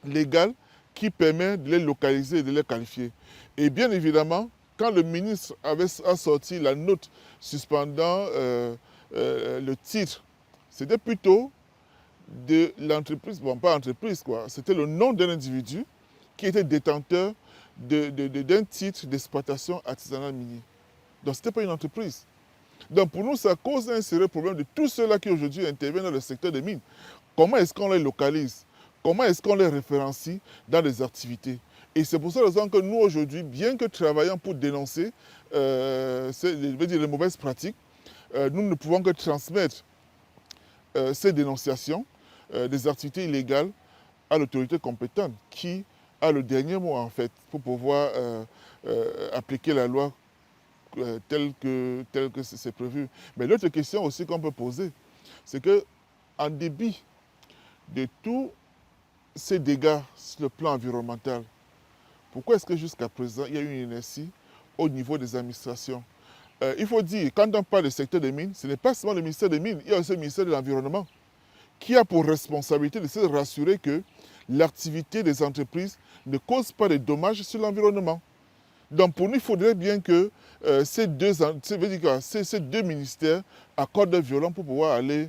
légal qui permet de les localiser et de les qualifier. Et bien évidemment, quand le ministre a sorti la note suspendant le titre, c'était plutôt de l'entreprise, bon pas entreprise quoi, c'était le nom d'un individu qui était détenteur d'un titre d'exploitation artisanale minière. Donc ce n'était pas une entreprise. Donc pour nous, ça cause un sérieux problème de tous ceux-là qui aujourd'hui interviennent dans le secteur des mines. Comment est-ce qu'on les localise? Comment est-ce qu'on les référencie dans les activités? Et c'est pour cette raison que nous aujourd'hui, bien que travaillant pour dénoncer les mauvaises pratiques, nous ne pouvons que transmettre ces dénonciations des activités illégales à l'autorité compétente qui a le dernier mot en fait pour pouvoir appliquer la loi telle que c'est prévu. Mais l'autre question aussi qu'on peut poser, c'est qu'en dépit de tous ces dégâts sur le plan environnemental, pourquoi est-ce que jusqu'à présent il y a eu une inertie au niveau des administrations? Il faut dire, quand on parle du secteur des mines, ce n'est pas seulement le ministère des Mines, il y a aussi le ministère de l'Environnement qui a pour responsabilité de se rassurer que l'activité des entreprises ne cause pas de dommages sur l'environnement. Donc pour nous, il faudrait bien que ces deux ministères accordent de violence pour pouvoir aller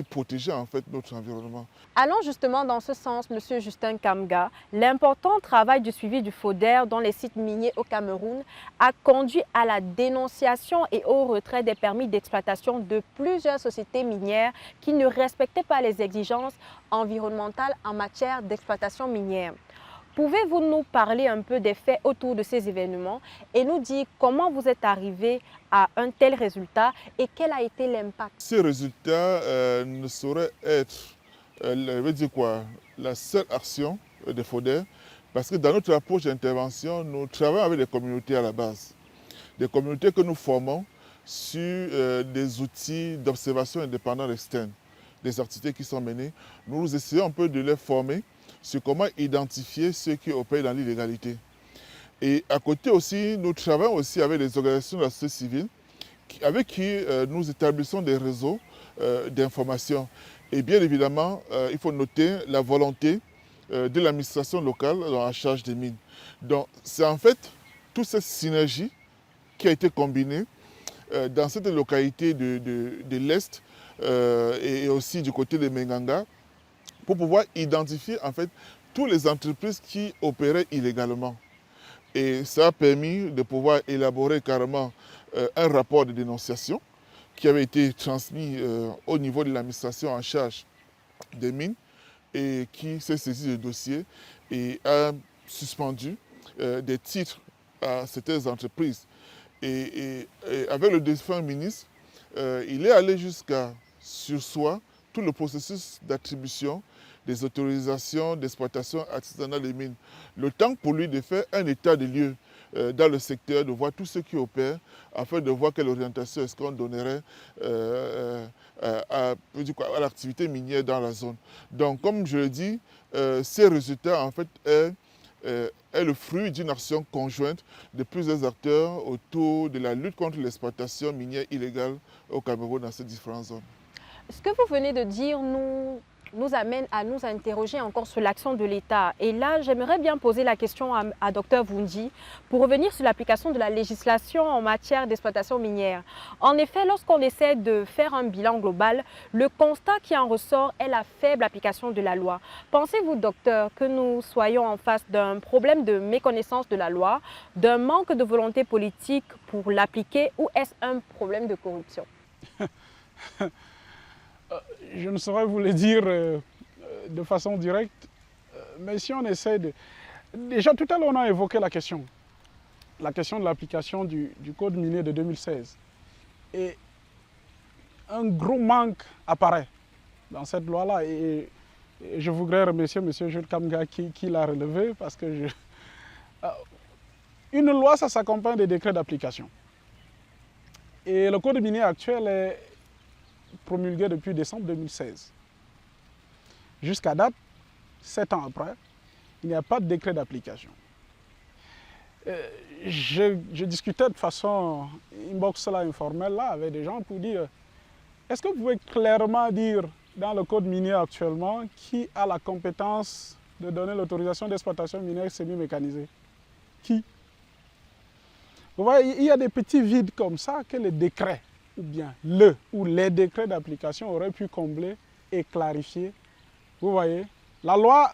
protéger en fait notre environnement. Allons justement dans ce sens, M. Justin Kamga. L'important travail du suivi du FODER dans les sites miniers au Cameroun a conduit à la dénonciation et au retrait des permis d'exploitation de plusieurs sociétés minières qui ne respectaient pas les exigences environnementales en matière d'exploitation minière. Pouvez-vous nous parler un peu des faits autour de ces événements et nous dire comment vous êtes arrivé à un tel résultat et quel a été l'impact? Ces résultats ne sauraient être la seule action des FODER parce que dans notre approche d'intervention, nous travaillons avec des communautés à la base. Des communautés que nous formons sur des outils d'observation indépendante externe, des activités qui sont menées. Nous essayons un peu de les former sur comment identifier ceux qui opèrent dans l'illégalité. Et à côté aussi, nous travaillons aussi avec les organisations de la société civile avec qui nous établissons des réseaux d'information. Et bien évidemment, il faut noter la volonté de l'administration locale dans la charge des mines. Donc c'est en fait toute cette synergie qui a été combinée dans cette localité de l'Est et aussi du côté de Menganga, pour pouvoir identifier en fait toutes les entreprises qui opéraient illégalement. Et ça a permis de pouvoir élaborer carrément un rapport de dénonciation qui avait été transmis au niveau de l'administration en charge des mines et qui s'est saisi du dossier et a suspendu des titres à certaines entreprises. Et avec le défunt ministre, il est allé jusqu'à surseoir tout le processus d'attribution des autorisations d'exploitation artisanale des mines. Le temps pour lui de faire un état des lieux dans le secteur, de voir tous ceux qui opèrent, afin de voir quelle orientation est-ce qu'on donnerait à l'activité minière dans la zone. Donc, comme je le dis, ces résultats, en fait, est le fruit d'une action conjointe de plusieurs acteurs autour de la lutte contre l'exploitation minière illégale au Cameroun dans ces différentes zones. Ce que vous venez de dire nous amène à nous interroger encore sur l'action de l'État. Et là, j'aimerais bien poser la question à Dr Vundi pour revenir sur l'application de la législation en matière d'exploitation minière. En effet, lorsqu'on essaie de faire un bilan global, le constat qui en ressort est la faible application de la loi. Pensez-vous, docteur, que nous soyons en face d'un problème de méconnaissance de la loi, d'un manque de volonté politique pour l'appliquer, ou est-ce un problème de corruption? Je ne saurais vous le dire de façon directe, mais si on essaie de... Déjà, tout à l'heure, on a évoqué la question de l'application du Code minier de 2016. Et un gros manque apparaît dans cette loi-là. Et je voudrais remercier M. Jules Kamga qui l'a relevé, parce que une loi, ça s'accompagne des décrets d'application. Et le Code minier actuel est promulgué depuis décembre 2016. Jusqu'à date, 7 ans après, il n'y a pas de décret d'application. Je discutais de façon inbox informelle là, avec des gens pour dire, est-ce que vous pouvez clairement dire dans le code minier actuellement qui a la compétence de donner l'autorisation d'exploitation minière semi-mécanisée? Qui? Vous voyez, il y a des petits vides comme ça que les décrets, ou bien les décrets d'application auraient pu combler et clarifier. Vous voyez, la loi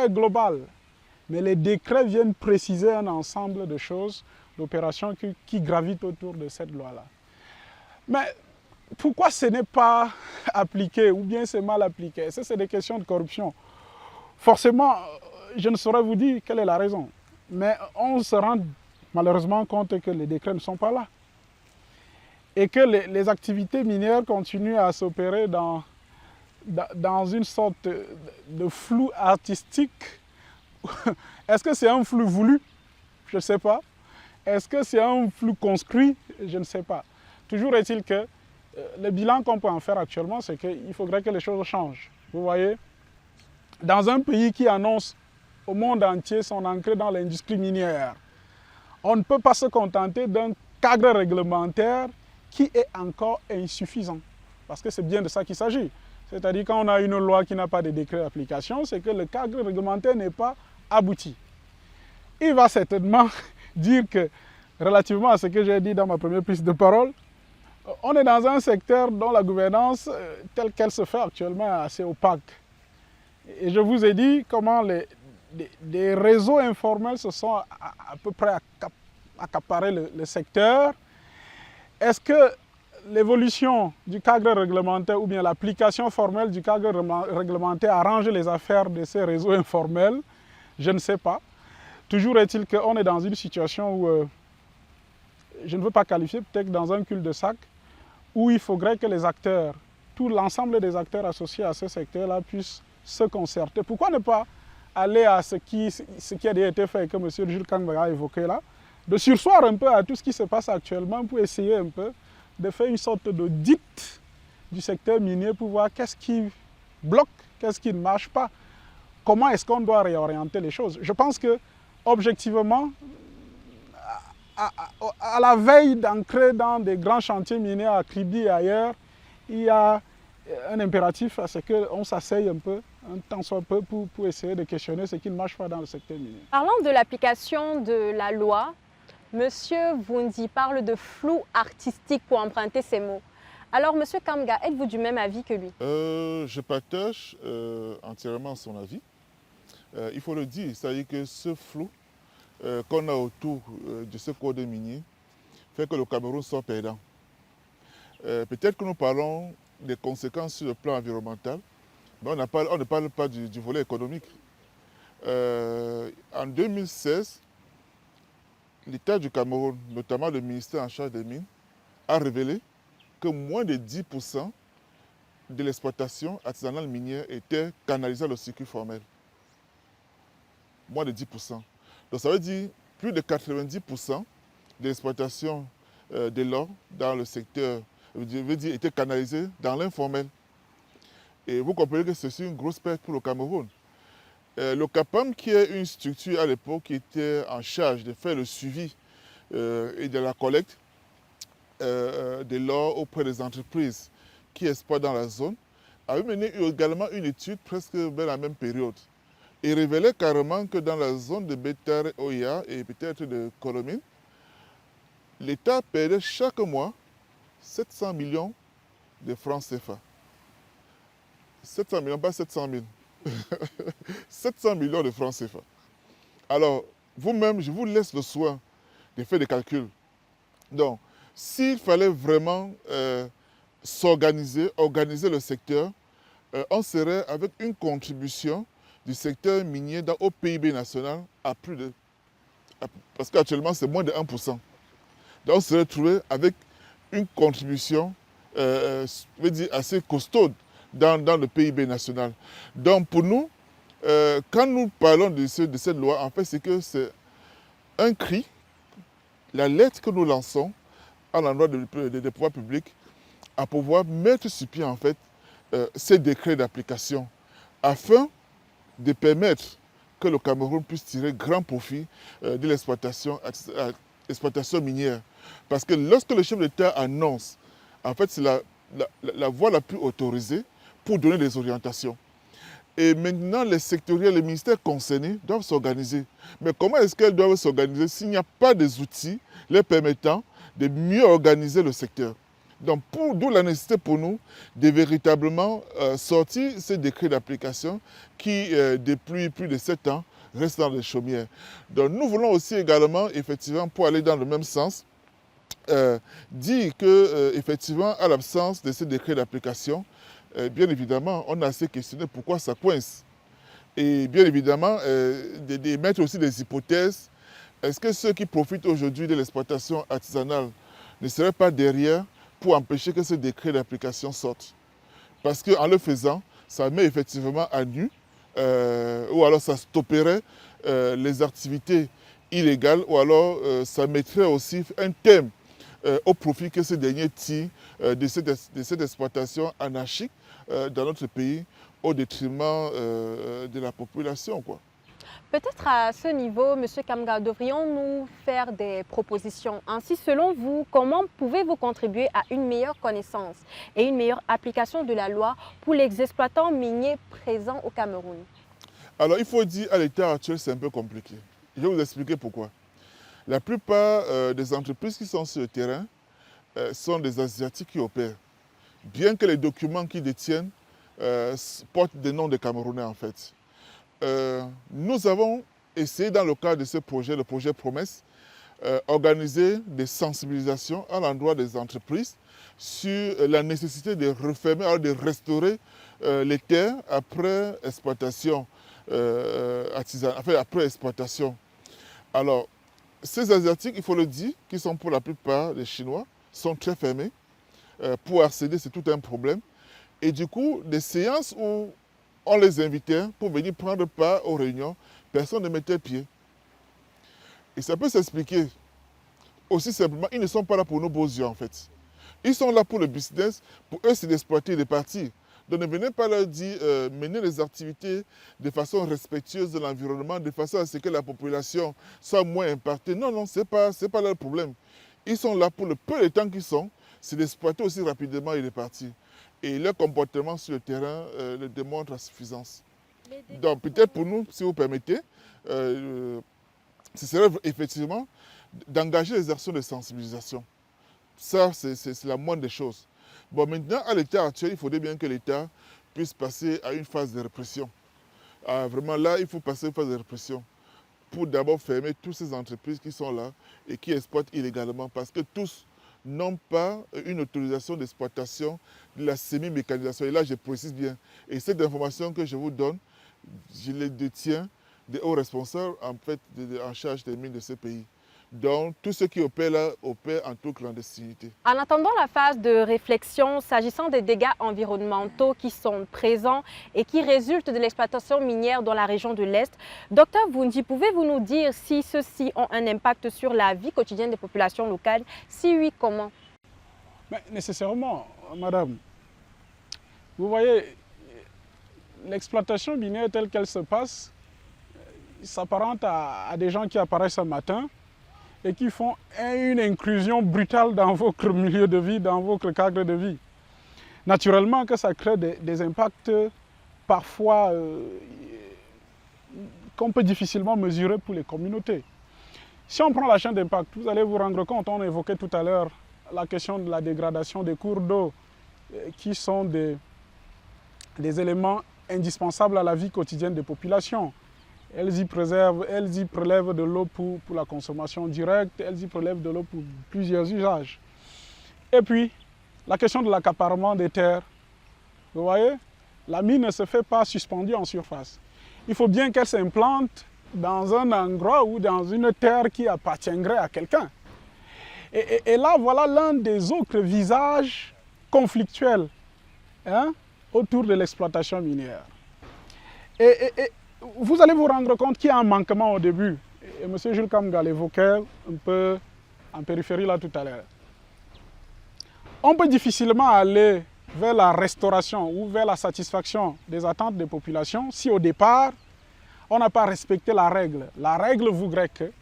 est globale, mais les décrets viennent préciser un ensemble de choses, d'opérations qui gravitent autour de cette loi-là. Mais pourquoi ce n'est pas appliqué ou bien c'est mal appliqué? Ça, c'est des questions de corruption. Forcément, je ne saurais vous dire quelle est la raison, mais on se rend malheureusement compte que les décrets ne sont pas là et que les activités minières continuent à s'opérer dans une sorte de flou artistique. Est-ce que c'est un flou voulu? Je ne sais pas. Est-ce que c'est un flou conscrit? Je ne sais pas. Toujours est-il que le bilan qu'on peut en faire actuellement, c'est qu'il faudrait que les choses changent. Vous voyez, dans un pays qui annonce au monde entier son entrée dans l'industrie minière, on ne peut pas se contenter d'un cadre réglementaire qui est encore insuffisant. Parce que c'est bien de ça qu'il s'agit. C'est-à-dire quand on a une loi qui n'a pas de décret d'application, c'est que le cadre réglementaire n'est pas abouti. Il va certainement dire que, relativement à ce que j'ai dit dans ma première prise de parole, on est dans un secteur dont la gouvernance telle qu'elle se fait actuellement est assez opaque. Et je vous ai dit comment des réseaux informels se sont à peu près accaparés le secteur. Est-ce que l'évolution du cadre réglementaire ou bien l'application formelle du cadre réglementaire arrange les affaires de ces réseaux informels? Je ne sais pas. Toujours est-il qu'on est dans une situation où, je ne veux pas qualifier, peut-être dans un cul-de-sac, où il faudrait que les acteurs, tout l'ensemble des acteurs associés à ce secteur-là puissent se concerter. Pourquoi ne pas aller à ce qui a déjà été fait et que M. Jules Kangba a évoqué là, de surseoir un peu à tout ce qui se passe actuellement pour essayer un peu de faire une sorte d'audit du secteur minier pour voir qu'est-ce qui bloque, qu'est-ce qui ne marche pas, comment est-ce qu'on doit réorienter les choses. Je pense que, objectivement, à la veille d'entrer dans des grands chantiers miniers à Kribi et ailleurs, il y a un impératif à ce qu'on s'asseye un peu, un temps soit peu, pour essayer de questionner ce qui ne marche pas dans le secteur minier. Parlant de l'application de la loi, Monsieur Vundi parle de flou artistique pour emprunter ces mots. Alors, Monsieur Kamga, êtes-vous du même avis que lui? Je partage entièrement son avis. Il faut le dire, c'est-à-dire que ce flou qu'on a autour de ce code minier fait que le Cameroun soit perdant. Peut-être que nous parlons des conséquences sur le plan environnemental, mais on ne parle pas du volet économique. En 2016, l'État du Cameroun, notamment le ministère en charge des mines, a révélé que moins de 10% de l'exploitation artisanale minière était canalisée dans le circuit formel. Moins de 10%. Donc ça veut dire plus de 90% de l'exploitation de l'or dans le secteur était canalisée dans l'informel. Et vous comprenez que c'est une grosse perte pour le Cameroun. Le CAPAM, qui est une structure à l'époque qui était en charge de faire le suivi et de la collecte de l'or auprès des entreprises qui exploitent dans la zone, avait mené également une étude presque vers la même période et révélait carrément que dans la zone de Bétare, Oya et peut-être de Colomine, l'État perdait chaque mois 700 millions de francs CFA. 700 millions, pas 700 000. 700 millions de francs CFA. Alors, vous-même, je vous laisse le soin de faire des calculs. Donc, s'il fallait vraiment organiser le secteur, on serait avec une contribution du secteur minier au PIB national à plus de... Parce qu'actuellement, c'est moins de 1%. Donc, on serait trouvé avec une contribution assez costaude dans le PIB national. Donc pour nous, quand nous parlons de cette loi, en fait, c'est que c'est un cri, la lettre que nous lançons à l'endroit des pouvoirs publics, à pouvoir mettre sur pied en fait ces décrets d'application afin de permettre que le Cameroun puisse tirer grand profit de l'exploitation minière. Parce que lorsque le chef d'État annonce, en fait, c'est la voie la plus autorisée pour donner des orientations. Et maintenant, les sectoriels, les ministères concernés doivent s'organiser. Mais comment est-ce qu'elles doivent s'organiser s'il n'y a pas des outils les permettant de mieux organiser le secteur? Donc, d'où la nécessité pour nous de véritablement sortir ces décrets d'application qui, depuis plus de 7 ans, restent dans les chaumières. Donc, nous voulons aussi également, effectivement, pour aller dans le même sens, dire que, effectivement, à l'absence de ces décrets d'application, bien évidemment, on a assez questionné pourquoi ça coince. Et bien évidemment, d'émettre aussi des hypothèses. Est-ce que ceux qui profitent aujourd'hui de l'exploitation artisanale ne seraient pas derrière pour empêcher que ce décret d'application sorte? Parce qu'en le faisant, ça met effectivement à nu, ou alors ça stopperait les activités illégales, ou alors ça mettrait aussi un thème au profit que ces derniers tirent de cette exploitation anarchique dans notre pays au détriment de la population, quoi. Peut-être à ce niveau, M. Kamga, devrions-nous faire des propositions? Ainsi, selon vous, comment pouvez-vous contribuer à une meilleure connaissance et une meilleure application de la loi pour les exploitants miniers présents au Cameroun? Alors, il faut dire à l'état actuel, c'est un peu compliqué. Je vais vous expliquer pourquoi. La plupart des entreprises qui sont sur le terrain sont des Asiatiques qui opèrent. Bien que les documents qu'ils détiennent portent des noms de Camerounais, en fait. Nous avons essayé dans le cadre de ce projet, le projet Promesse, organiser des sensibilisations à l'endroit des entreprises sur la nécessité de refermer, alors de restaurer les terres après exploitation artisanale, enfin, après exploitation. Alors, ces Asiatiques, il faut le dire, qui sont pour la plupart des Chinois, sont très fermés. Pour accéder, c'est tout un problème. Et du coup, des séances où on les invitait pour venir prendre part aux réunions, personne ne mettait pied. Et ça peut s'expliquer. Aussi simplement, ils ne sont pas là pour nos beaux yeux, en fait. Ils sont là pour le business. Pour eux, c'est d'exploiter et de partir. Donc ne venez pas leur dire, mener les activités de façon respectueuse de l'environnement, de façon à ce que la population soit moins impactée. Non, non, ce n'est pas leur problème. Ils sont là pour le peu de temps qu'ils sont, c'est d'exploiter aussi rapidement et de partir. Et leur comportement sur le terrain le démontre à suffisance. Donc peut-être pour nous, si vous permettez, ce serait effectivement d'engager les actions de sensibilisation. Ça, c'est la moindre des choses. Bon, maintenant, à l'état actuel, il faudrait bien que l'État puisse passer à une phase de répression. Vraiment, là, il faut passer à une phase de répression pour d'abord fermer toutes ces entreprises qui sont là et qui exploitent illégalement, parce que tous n'ont pas une autorisation d'exploitation de la semi-mécanisation. Et là, je précise bien. Et cette information que je vous donne, je les détiens des hauts responsables en fait, en charge des mines de ce pays. Donc, tous ceux qui opèrent là, opèrent en toute clandestinité. En attendant la phase de réflexion s'agissant des dégâts environnementaux qui sont présents et qui résultent de l'exploitation minière dans la région de l'Est, Dr Vundi, pouvez-vous nous dire si ceux-ci ont un impact sur la vie quotidienne des populations locales? Si oui, comment? Mais nécessairement, madame. Vous voyez, l'exploitation minière telle qu'elle se passe s'apparente à des gens qui apparaissent un matin et qui font une inclusion brutale dans votre milieu de vie, dans votre cadre de vie. Naturellement que ça crée des impacts parfois qu'on peut difficilement mesurer pour les communautés. Si on prend la chaîne d'impact, vous allez vous rendre compte, on évoquait tout à l'heure la question de la dégradation des cours d'eau qui sont des éléments indispensables à la vie quotidienne des populations. Elles y prélèvent de l'eau pour la consommation directe, elles y prélèvent de l'eau pour plusieurs usages. Et puis, la question de l'accaparement des terres. Vous voyez, la mine ne se fait pas suspendue en surface. Il faut bien qu'elle s'implante dans un endroit ou dans une terre qui appartiendrait à quelqu'un. Et là, voilà l'un des autres visages conflictuels autour de l'exploitation minière. Et vous allez vous rendre compte qu'il y a un manquement au début. Et M. Jules Kamga l'évoquait un peu en périphérie là tout à l'heure. On peut difficilement aller vers la restauration ou vers la satisfaction des attentes des populations si au départ, on n'a pas respecté la règle. La règle voudrait que,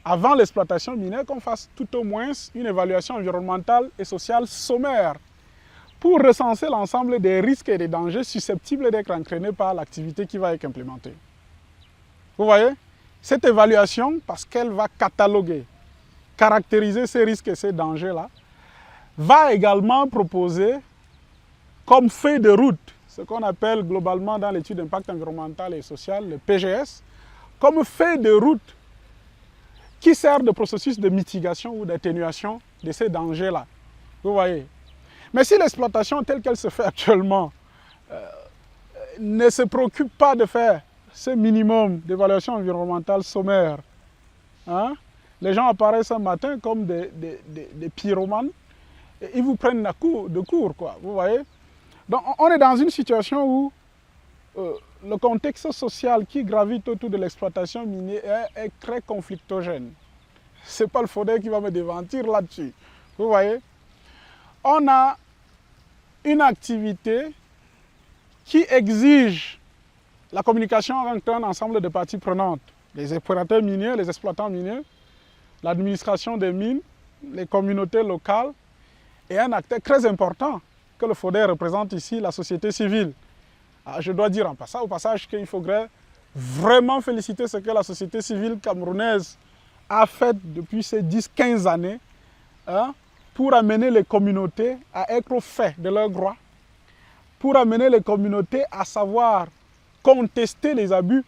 avant l'exploitation minière, qu'on fasse tout au moins une évaluation environnementale et sociale sommaire pour recenser l'ensemble des risques et des dangers susceptibles d'être entraînés par l'activité qui va être implémentée. Vous voyez? Cette évaluation, parce qu'elle va cataloguer, caractériser ces risques et ces dangers-là, va également proposer comme feuille de route, ce qu'on appelle globalement dans l'étude d'impact environnemental et social, le PGS, comme feuille de route qui sert de processus de mitigation ou d'atténuation de ces dangers-là. Vous voyez? Mais si l'exploitation telle qu'elle se fait actuellement ne se préoccupe pas de faire ce minimum d'évaluation environnementale sommaire, hein, les gens apparaissent un matin comme des pyromanes et ils vous prennent de court, quoi, vous voyez? Donc on est dans une situation où le contexte social qui gravite autour de l'exploitation minière est très conflictogène. Ce n'est pas le FODER qui va me démentir là-dessus. Vous voyez? On a une activité qui exige la communication entre un ensemble de parties prenantes. Les opérateurs miniers, les exploitants miniers, l'administration des mines, les communautés locales et un acteur très important que le FODER représente ici, la société civile. Alors, je dois dire au passage qu'il faudrait vraiment féliciter ce que la société civile camerounaise a fait depuis ces 10-15 années, hein, pour amener les communautés à être au fait de leurs droits, pour amener les communautés à savoir contester les abus,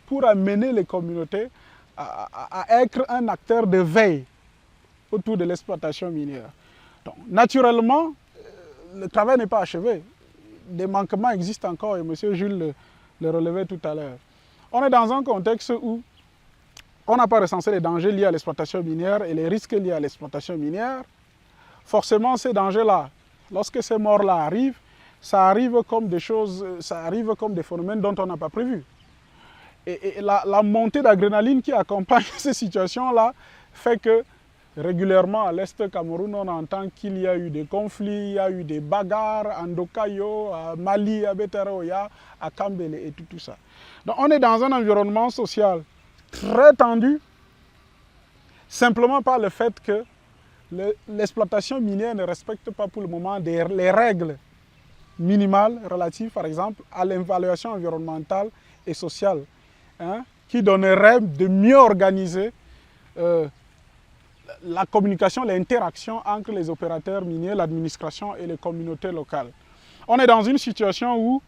pour amener les communautés à être un acteur de veille autour de l'exploitation minière. Donc, naturellement, le travail n'est pas achevé. Des manquements existent encore et M. Jules le relevait tout à l'heure. On est dans un contexte où on n'a pas recensé les dangers liés à l'exploitation minière et les risques liés à l'exploitation minière. Forcément, ces dangers-là, lorsque ces morts-là arrivent, ça arrive comme des choses, ça arrive comme des phénomènes dont on n'a pas prévu. Et la montée d'adrénaline qui accompagne ces situations-là fait que régulièrement à l'Est Cameroun, on entend qu'il y a eu des conflits, il y a eu des bagarres à Ndokayo, à Mali, à Betaroya, à Kambele et tout ça. Donc on est dans un environnement social très tendu, simplement par le fait que l'exploitation minière ne respecte pas pour le moment les règles minimales relatives, par exemple, à l'évaluation environnementale et sociale, hein, qui donnerait de mieux organiser la communication, l'interaction entre les opérateurs miniers, l'administration et les communautés locales. On est dans une situation où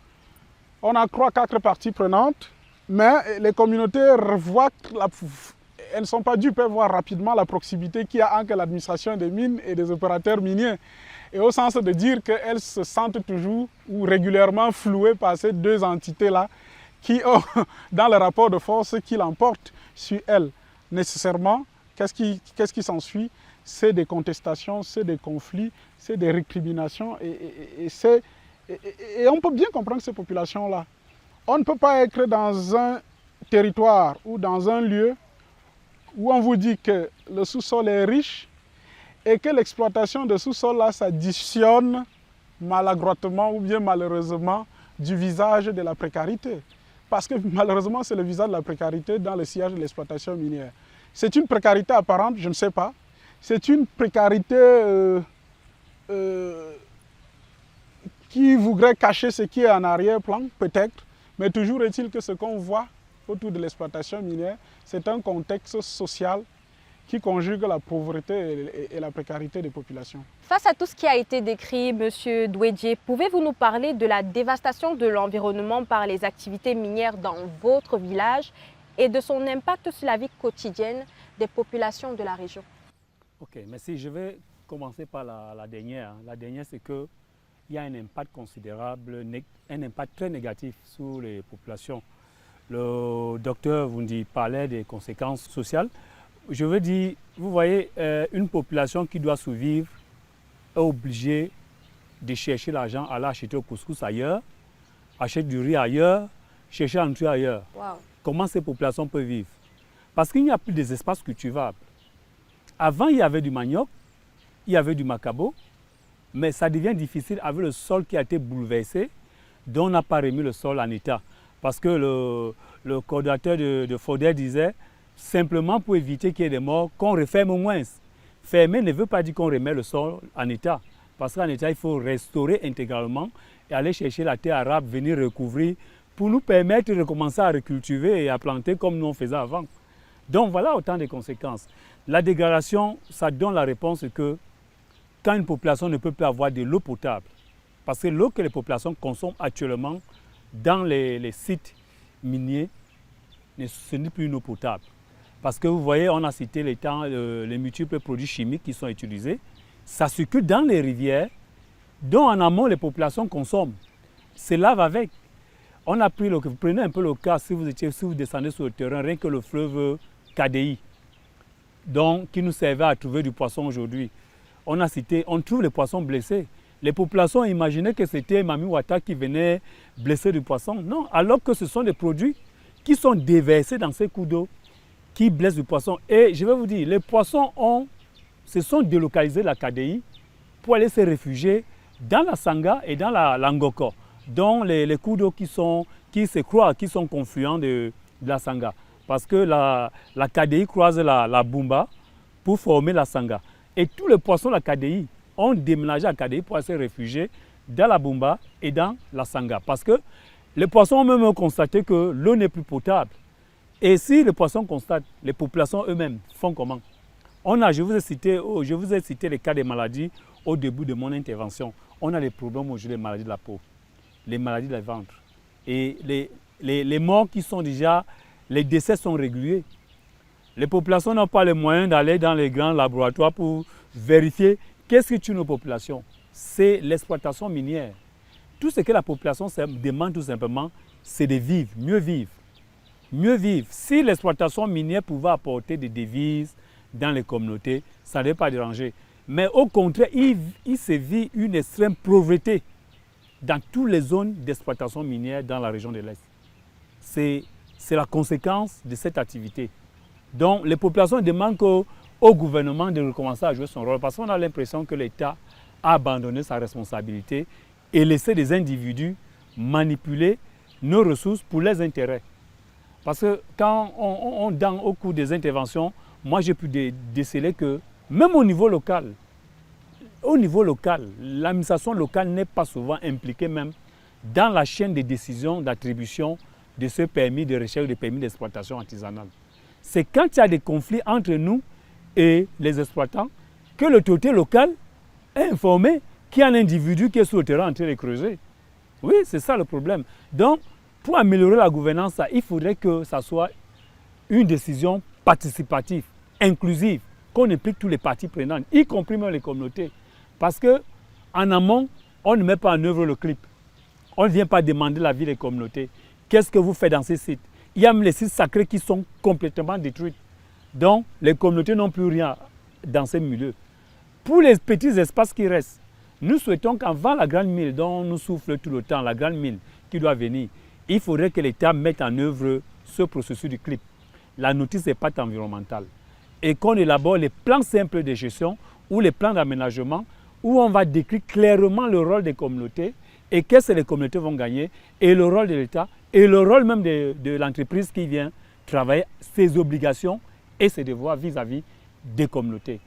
on a 3-4 parties prenantes, mais les communautés voient, elles ne sont pas dupes, elles voient rapidement la proximité qu'il y a entre l'administration des mines et des opérateurs miniers. Et au sens de dire qu'elles se sentent toujours ou régulièrement flouées par ces deux entités-là qui ont, dans le rapport de force, qui l'emportent sur elles. Nécessairement, qu'est-ce qui s'ensuit? C'est des contestations, c'est des conflits, c'est des récriminations et on peut bien comprendre ces populations-là. On ne peut pas être dans un territoire ou dans un lieu où on vous dit que le sous-sol est riche et que l'exploitation de sous-sol-là s'additionne maladroitement ou bien malheureusement du visage de la précarité. Parce que malheureusement, c'est le visage de la précarité dans le sillage de l'exploitation minière. C'est une précarité apparente, je ne sais pas. C'est une précarité qui voudrait cacher ce qui est en arrière-plan, peut-être. Mais toujours est-il que ce qu'on voit autour de l'exploitation minière, c'est un contexte social qui conjugue la pauvreté et la précarité des populations. Face à tout ce qui a été décrit, M. Douedje, pouvez-vous nous parler de la dévastation de l'environnement par les activités minières dans votre village et de son impact sur la vie quotidienne des populations de la région? Ok, merci. Je vais commencer par la dernière. La dernière, c'est qu'il y a un impact considérable, un impact très négatif sur les populations. Le docteur vous parlait des conséquences sociales. Je veux dire, vous voyez, une population qui doit survivre est obligée de chercher l'argent, aller acheter au couscous ailleurs, acheter du riz ailleurs, chercher à nourrir ailleurs. Wow. Comment ces populations peuvent vivre? Parce qu'il n'y a plus des espaces cultivables. Avant, il y avait du manioc, il y avait du macabo, mais ça devient difficile avec le sol qui a été bouleversé, dont on n'a pas remis le sol en état. Parce que le coordinateur de FODER disait, simplement pour éviter qu'il y ait des morts, qu'on referme au moins. Fermer ne veut pas dire qu'on remet le sol en état. Parce qu'en État, il faut restaurer intégralement et aller chercher la terre arabe, venir recouvrir pour nous permettre de commencer à recultiver et à planter comme nous on faisait avant. Donc voilà autant de conséquences. La dégradation, ça donne la réponse que quand une population ne peut plus avoir de l'eau potable, parce que l'eau que les populations consomment actuellement dans les sites miniers, ce n'est plus une eau potable. Parce que vous voyez, on a cité les multiples produits chimiques qui sont utilisés. Ça circule dans les rivières, dont en amont les populations consomment. Cela va avec. On a pris vous prenez un peu le cas, si vous descendez sur le terrain, rien que le fleuve KDI, donc, qui nous servait à trouver du poisson aujourd'hui. On trouve les poissons blessés. Les populations imaginaient que c'était Mami Wata qui venait blesser du poisson. Non, alors que ce sont des produits qui sont déversés dans ces coups d'eau, qui blessent du poisson. Et je vais vous dire, les poissons se sont délocalisés de la KDI pour aller se réfugier dans la Sanga et dans la Ngoko, dont les coups d'eau qui se croisent, qui sont confluents de la Sanga. Parce que la KDI croise la Bumba pour former la Sanga. Et tous les poissons de la KDI ont déménagé à KDI pour aller se réfugier dans la Bumba et dans la Sanga. Parce que les poissons ont même constaté que l'eau n'est plus potable. Et si les poissons constatent, les populations eux-mêmes font comment? Je vous ai cité les cas des maladies au début de mon intervention. On a des problèmes aujourd'hui, les maladies de la peau, les maladies de la ventre. Et les morts qui sont déjà, les décès sont réguliers. Les populations n'ont pas les moyens d'aller dans les grands laboratoires pour vérifier qu'est-ce qui tue nos populations. C'est l'exploitation minière. Tout ce que la population demande tout simplement, c'est de vivre, mieux vivre. Mieux vivre. Si l'exploitation minière pouvait apporter des devises dans les communautés, ça ne devait pas déranger. Mais au contraire, il se vit une extrême pauvreté dans toutes les zones d'exploitation minière dans la région de l'Est. C'est la conséquence de cette activité. Donc les populations demandent au gouvernement de recommencer à jouer son rôle parce qu'on a l'impression que l'État a abandonné sa responsabilité et laissé des individus manipuler nos ressources pour leurs intérêts. Parce que quand au cours des interventions, moi j'ai pu déceler que même au niveau local, l'administration locale n'est pas souvent impliquée même dans la chaîne de décision d'attribution de ce permis de recherche, de permis d'exploitation artisanale. C'est quand il y a des conflits entre nous et les exploitants que l'autorité locale est informée qu'il y a un individu qui est sur le terrain en train de creuser. Oui, c'est ça le problème. Donc, pour améliorer la gouvernance, il faudrait que ça soit une décision participative, inclusive, qu'on implique tous les parties prenantes, y compris même les communautés. Parce qu'en amont, on ne met pas en œuvre le clip. On ne vient pas demander l'avis des communautés. Qu'est-ce que vous faites dans ces sites? Il y a même les sites sacrés qui sont complètement détruits. Donc, les communautés n'ont plus rien dans ces milieux. Pour les petits espaces qui restent, nous souhaitons qu'avant la grande mine dont nous souffle tout le temps, la grande mine qui doit venir, il faudrait que l'État mette en œuvre ce processus du clip, la notice d'impact environnemental, et qu'on élabore les plans simples de gestion ou les plans d'aménagement où on va décrire clairement le rôle des communautés et qu'est-ce que les communautés vont gagner et le rôle de l'État et le rôle même de l'entreprise qui vient travailler ses obligations et ses devoirs vis-à-vis des communautés.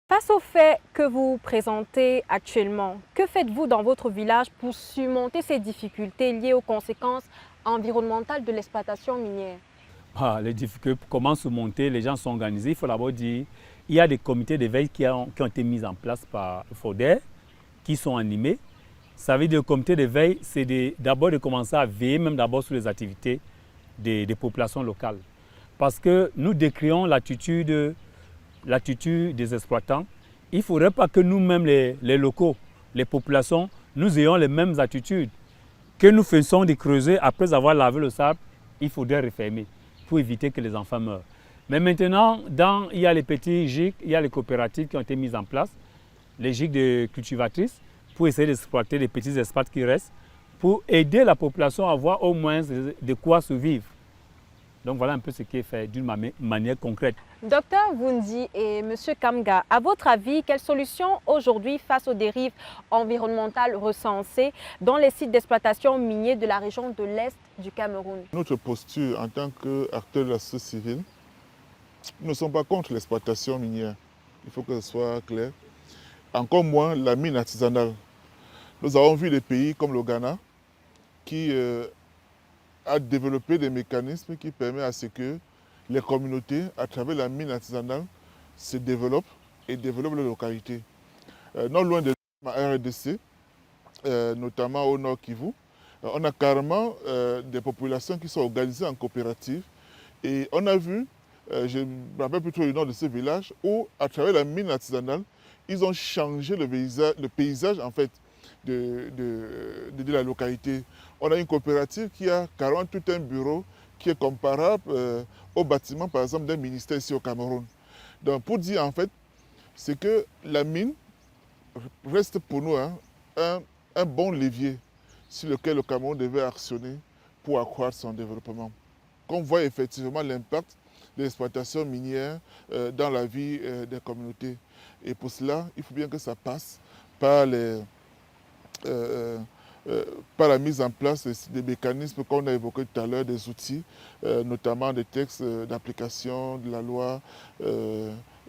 Face aux faits que vous présentez actuellement, que faites-vous dans votre village pour surmonter ces difficultés liées aux conséquences environnementales de l'exploitation minière? Les difficultés, comment surmonter? Les gens sont organisés. Il faut d'abord dire il y a des comités de veille qui ont été mis en place par le FODER, qui sont animés. Ça veut dire que le comité de veille, c'est d'abord de commencer à veiller, même d'abord sur les activités des populations locales. Parce que nous décrions l'attitude des exploitants. Il ne faudrait pas que nous-mêmes, les locaux, les populations, nous ayons les mêmes attitudes. Que nous faisons de creuser après avoir lavé le sable, il faudrait refermer pour éviter que les enfants meurent. Mais maintenant, il y a les petits gîtes, il y a les coopératives qui ont été mises en place, les gîtes de cultivatrices, pour essayer d'exploiter les petits espaces qui restent, pour aider la population à avoir au moins de quoi survivre. Donc voilà un peu ce qui est fait d'une manière concrète. Docteur Vundi et M. Kamga, à votre avis, quelles solutions aujourd'hui face aux dérives environnementales recensées dans les sites d'exploitation miniers de la région de l'Est du Cameroun? Notre posture en tant qu'acteur de la société civile, nous ne sommes pas contre l'exploitation minière. Il faut que ce soit clair. encore moins la mine artisanale. Nous avons vu des pays comme le Ghana qui a développé des mécanismes qui permettent à ce que les communautés, à travers la mine artisanale, se développent et développent leur localité. Non loin de la RDC, notamment au Nord Kivu, on a carrément des populations qui sont organisées en coopérative. Et on a vu, je me rappelle plutôt le nom de ce village, où à travers la mine artisanale, ils ont changé le paysage en fait, de la localité. On a une coopérative qui a carrément tout un bureau qui est comparable au bâtiment par exemple d'un ministère ici au Cameroun. Donc pour dire en fait, c'est que la mine reste pour nous un bon levier sur lequel le Cameroun devait actionner pour accroître son développement. Qu'on voit effectivement l'impact de l'exploitation minière dans la vie des communautés. Et pour cela, il faut bien que ça passe par la mise en place des mécanismes qu'on a évoqués tout à l'heure, des outils, notamment des textes d'application de la loi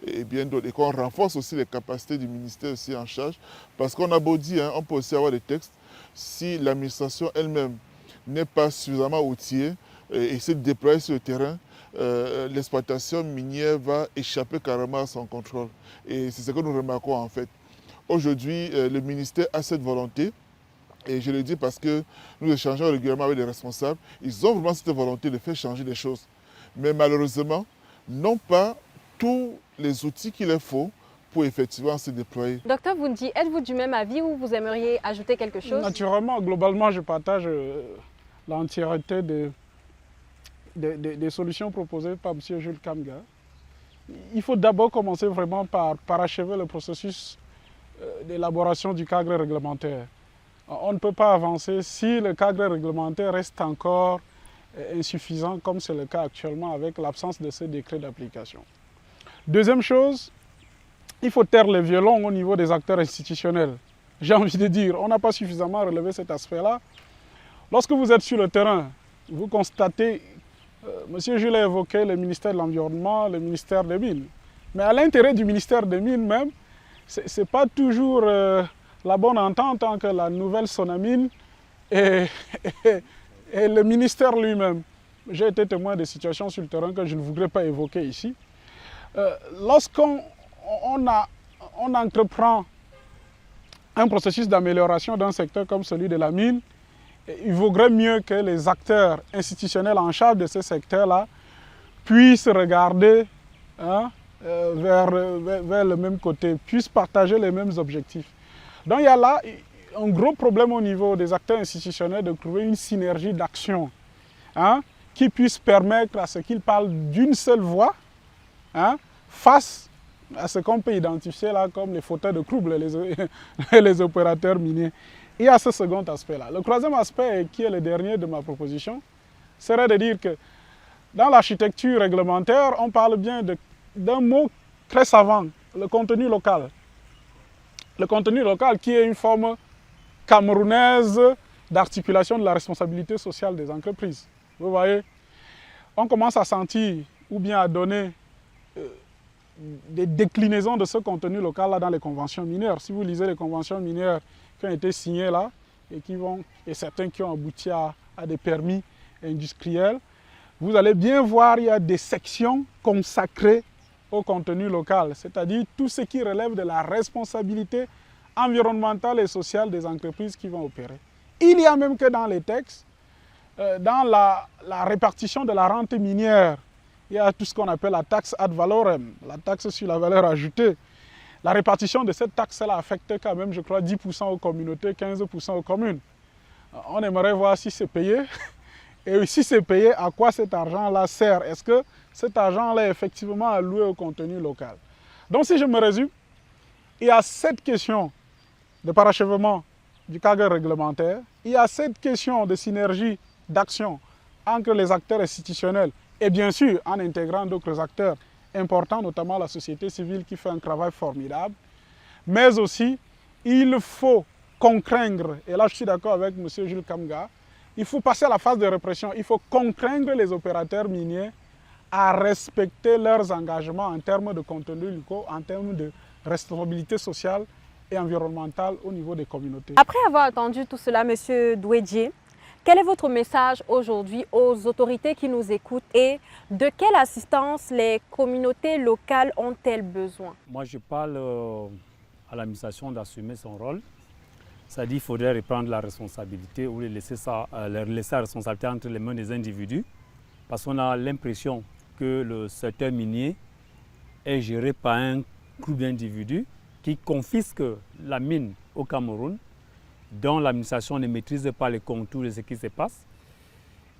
et bien d'autres. Et qu'on renforce aussi les capacités du ministère aussi en charge. Parce qu'on a beau dire, on peut aussi avoir des textes, si l'administration elle-même n'est pas suffisamment outillée et essaie de déployer sur le terrain, l'exploitation minière va échapper carrément à son contrôle. Et c'est ce que nous remarquons en fait. Aujourd'hui, le ministère a cette volonté, et je le dis parce que nous échangeons régulièrement avec les responsables, ils ont vraiment cette volonté de faire changer les choses. Mais malheureusement, n'ont pas tous les outils qu'il leur faut pour effectivement se déployer. Docteur Vundi, êtes-vous du même avis ou vous aimeriez ajouter quelque chose? Naturellement, globalement, je partage l'entièreté des solutions proposées par M. Jules Kamga. Il faut d'abord commencer vraiment par achever le processus d'élaboration du cadre réglementaire. On ne peut pas avancer si le cadre réglementaire reste encore insuffisant, comme c'est le cas actuellement avec l'absence de ce décret d'application. Deuxième chose, il faut taire les violons au niveau des acteurs institutionnels. J'ai envie de dire, on n'a pas suffisamment relevé cet aspect-là. Lorsque vous êtes sur le terrain, vous constatez, M. Jules a évoqué le ministère de l'Environnement, le ministère des Mines. Mais à l'intérieur du ministère des Mines même, ce n'est pas toujours la bonne entente entre la nouvelle Sonamine et le ministère lui-même. J'ai été témoin de situations sur le terrain que je ne voudrais pas évoquer ici. Lorsqu'on entreprend un processus d'amélioration d'un secteur comme celui de la mine, il vaudrait mieux que les acteurs institutionnels en charge de ce secteur-là puissent regarder vers le même côté, puissent partager les mêmes objectifs. Donc il y a là un gros problème au niveau des acteurs institutionnels de trouver une synergie d'action qui puisse permettre à ce qu'ils parlent d'une seule voix face à ce qu'on peut identifier là comme les fauteurs de troubles, les opérateurs miniers. Il y a ce second aspect-là. Le troisième aspect, qui est le dernier de ma proposition, serait de dire que dans l'architecture réglementaire, on parle bien d'un mot très savant, le contenu local. Le contenu local qui est une forme camerounaise d'articulation de la responsabilité sociale des entreprises. Vous voyez, on commence à sentir ou bien à donner des déclinaisons de ce contenu local là dans les conventions minières. Si vous lisez les conventions minières qui ont été signées là et certains qui ont abouti à des permis industriels, vous allez bien voir, il y a des sections consacrées au contenu local, c'est-à-dire tout ce qui relève de la responsabilité environnementale et sociale des entreprises qui vont opérer. Il y a même que dans les textes, dans la répartition de la rente minière, il y a tout ce qu'on appelle la taxe ad valorem, la taxe sur la valeur ajoutée. La répartition de cette taxe-là affecte quand même, je crois, 10% aux communautés, 15% aux communes. On aimerait voir si c'est payé. Et si c'est payé, à quoi cet argent-là sert? Est-ce que cet argent-là est effectivement alloué au contenu local? Donc si je me résume, il y a cette question de parachèvement du cadre réglementaire, il y a cette question de synergie d'action entre les acteurs institutionnels et bien sûr en intégrant d'autres acteurs importants, notamment la société civile qui fait un travail formidable, mais aussi il faut contraindre, et là je suis d'accord avec M. Jules Kamga, il faut passer à la phase de répression, il faut contraindre les opérateurs miniers à respecter leurs engagements en termes de contenu locaux, en termes de responsabilité sociale et environnementale au niveau des communautés. Après avoir entendu tout cela, M. Douedje, quel est votre message aujourd'hui aux autorités qui nous écoutent et de quelle assistance les communautés locales ont-elles besoin? Moi, je parle à l'administration d'assumer son rôle. C'est-à-dire qu'il faudrait reprendre la responsabilité ou laisser la responsabilité entre les mains des individus, parce qu'on a l'impression que le secteur minier est géré par un groupe d'individus qui confisquent la mine au Cameroun, dont l'administration ne maîtrise pas les contours de ce qui se passe.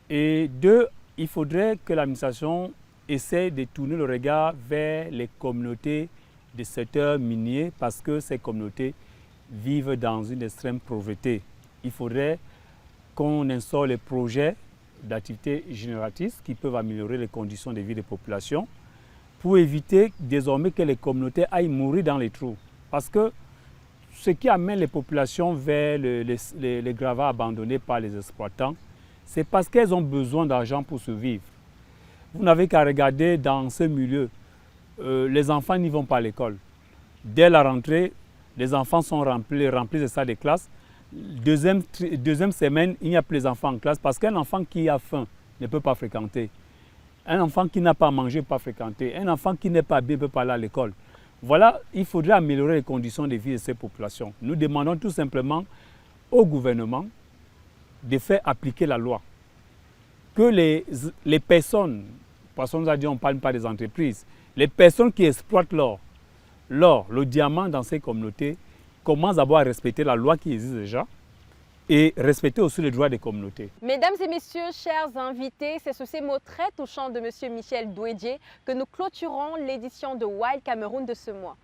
Et deux, il faudrait que l'administration essaie de tourner le regard vers les communautés des secteurs miniers, parce que ces communautés vivent dans une extrême pauvreté. Il faudrait qu'on instaure les projets d'activités génératrices qui peuvent améliorer les conditions de vie des populations pour éviter désormais que les communautés aillent mourir dans les trous. Parce que ce qui amène les populations vers les gravats abandonnés par les exploitants, c'est parce qu'elles ont besoin d'argent pour survivre. Vous n'avez qu'à regarder dans ce milieu, les enfants n'y vont pas à l'école. Dès la rentrée, les enfants sont remplis de salles de classe. Deuxième semaine, il n'y a plus les enfants en classe parce qu'un enfant qui a faim ne peut pas fréquenter. Un enfant qui n'a pas à manger ne peut pas fréquenter. Un enfant qui n'est pas bien ne peut pas aller à l'école. Voilà, il faudrait améliorer les conditions de vie de ces populations. Nous demandons tout simplement au gouvernement de faire appliquer la loi. Que les personnes, parce qu'on nous a dit on ne parle pas des entreprises, les personnes qui exploitent l'or, le diamant dans ces communautés, commencent d'abord à respecter la loi qui existe déjà et respecter aussi les droits des communautés. Mesdames et messieurs, chers invités, c'est sur ces mots très touchants de M. Michel Douedje que nous clôturons l'édition de Wild Cameroun de ce mois.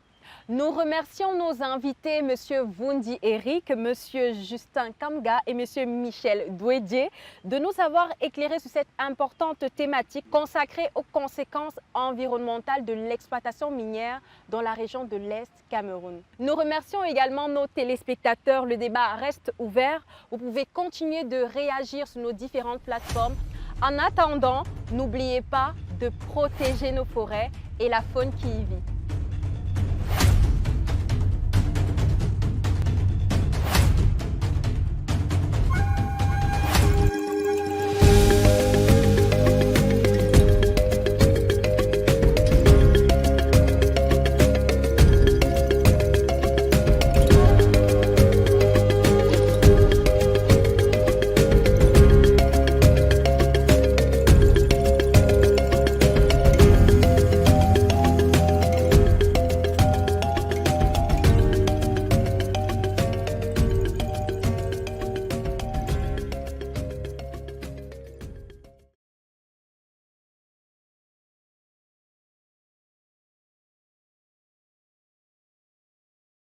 Nous remercions nos invités, M. Vundi Eric, M. Justin Kamga et M. Michel Douedje, de nous avoir éclairés sur cette importante thématique consacrée aux conséquences environnementales de l'exploitation minière dans la région de l'Est Cameroun. Nous remercions également nos téléspectateurs. Le débat reste ouvert. Vous pouvez continuer de réagir sur nos différentes plateformes. En attendant, n'oubliez pas de protéger nos forêts et la faune qui y vit.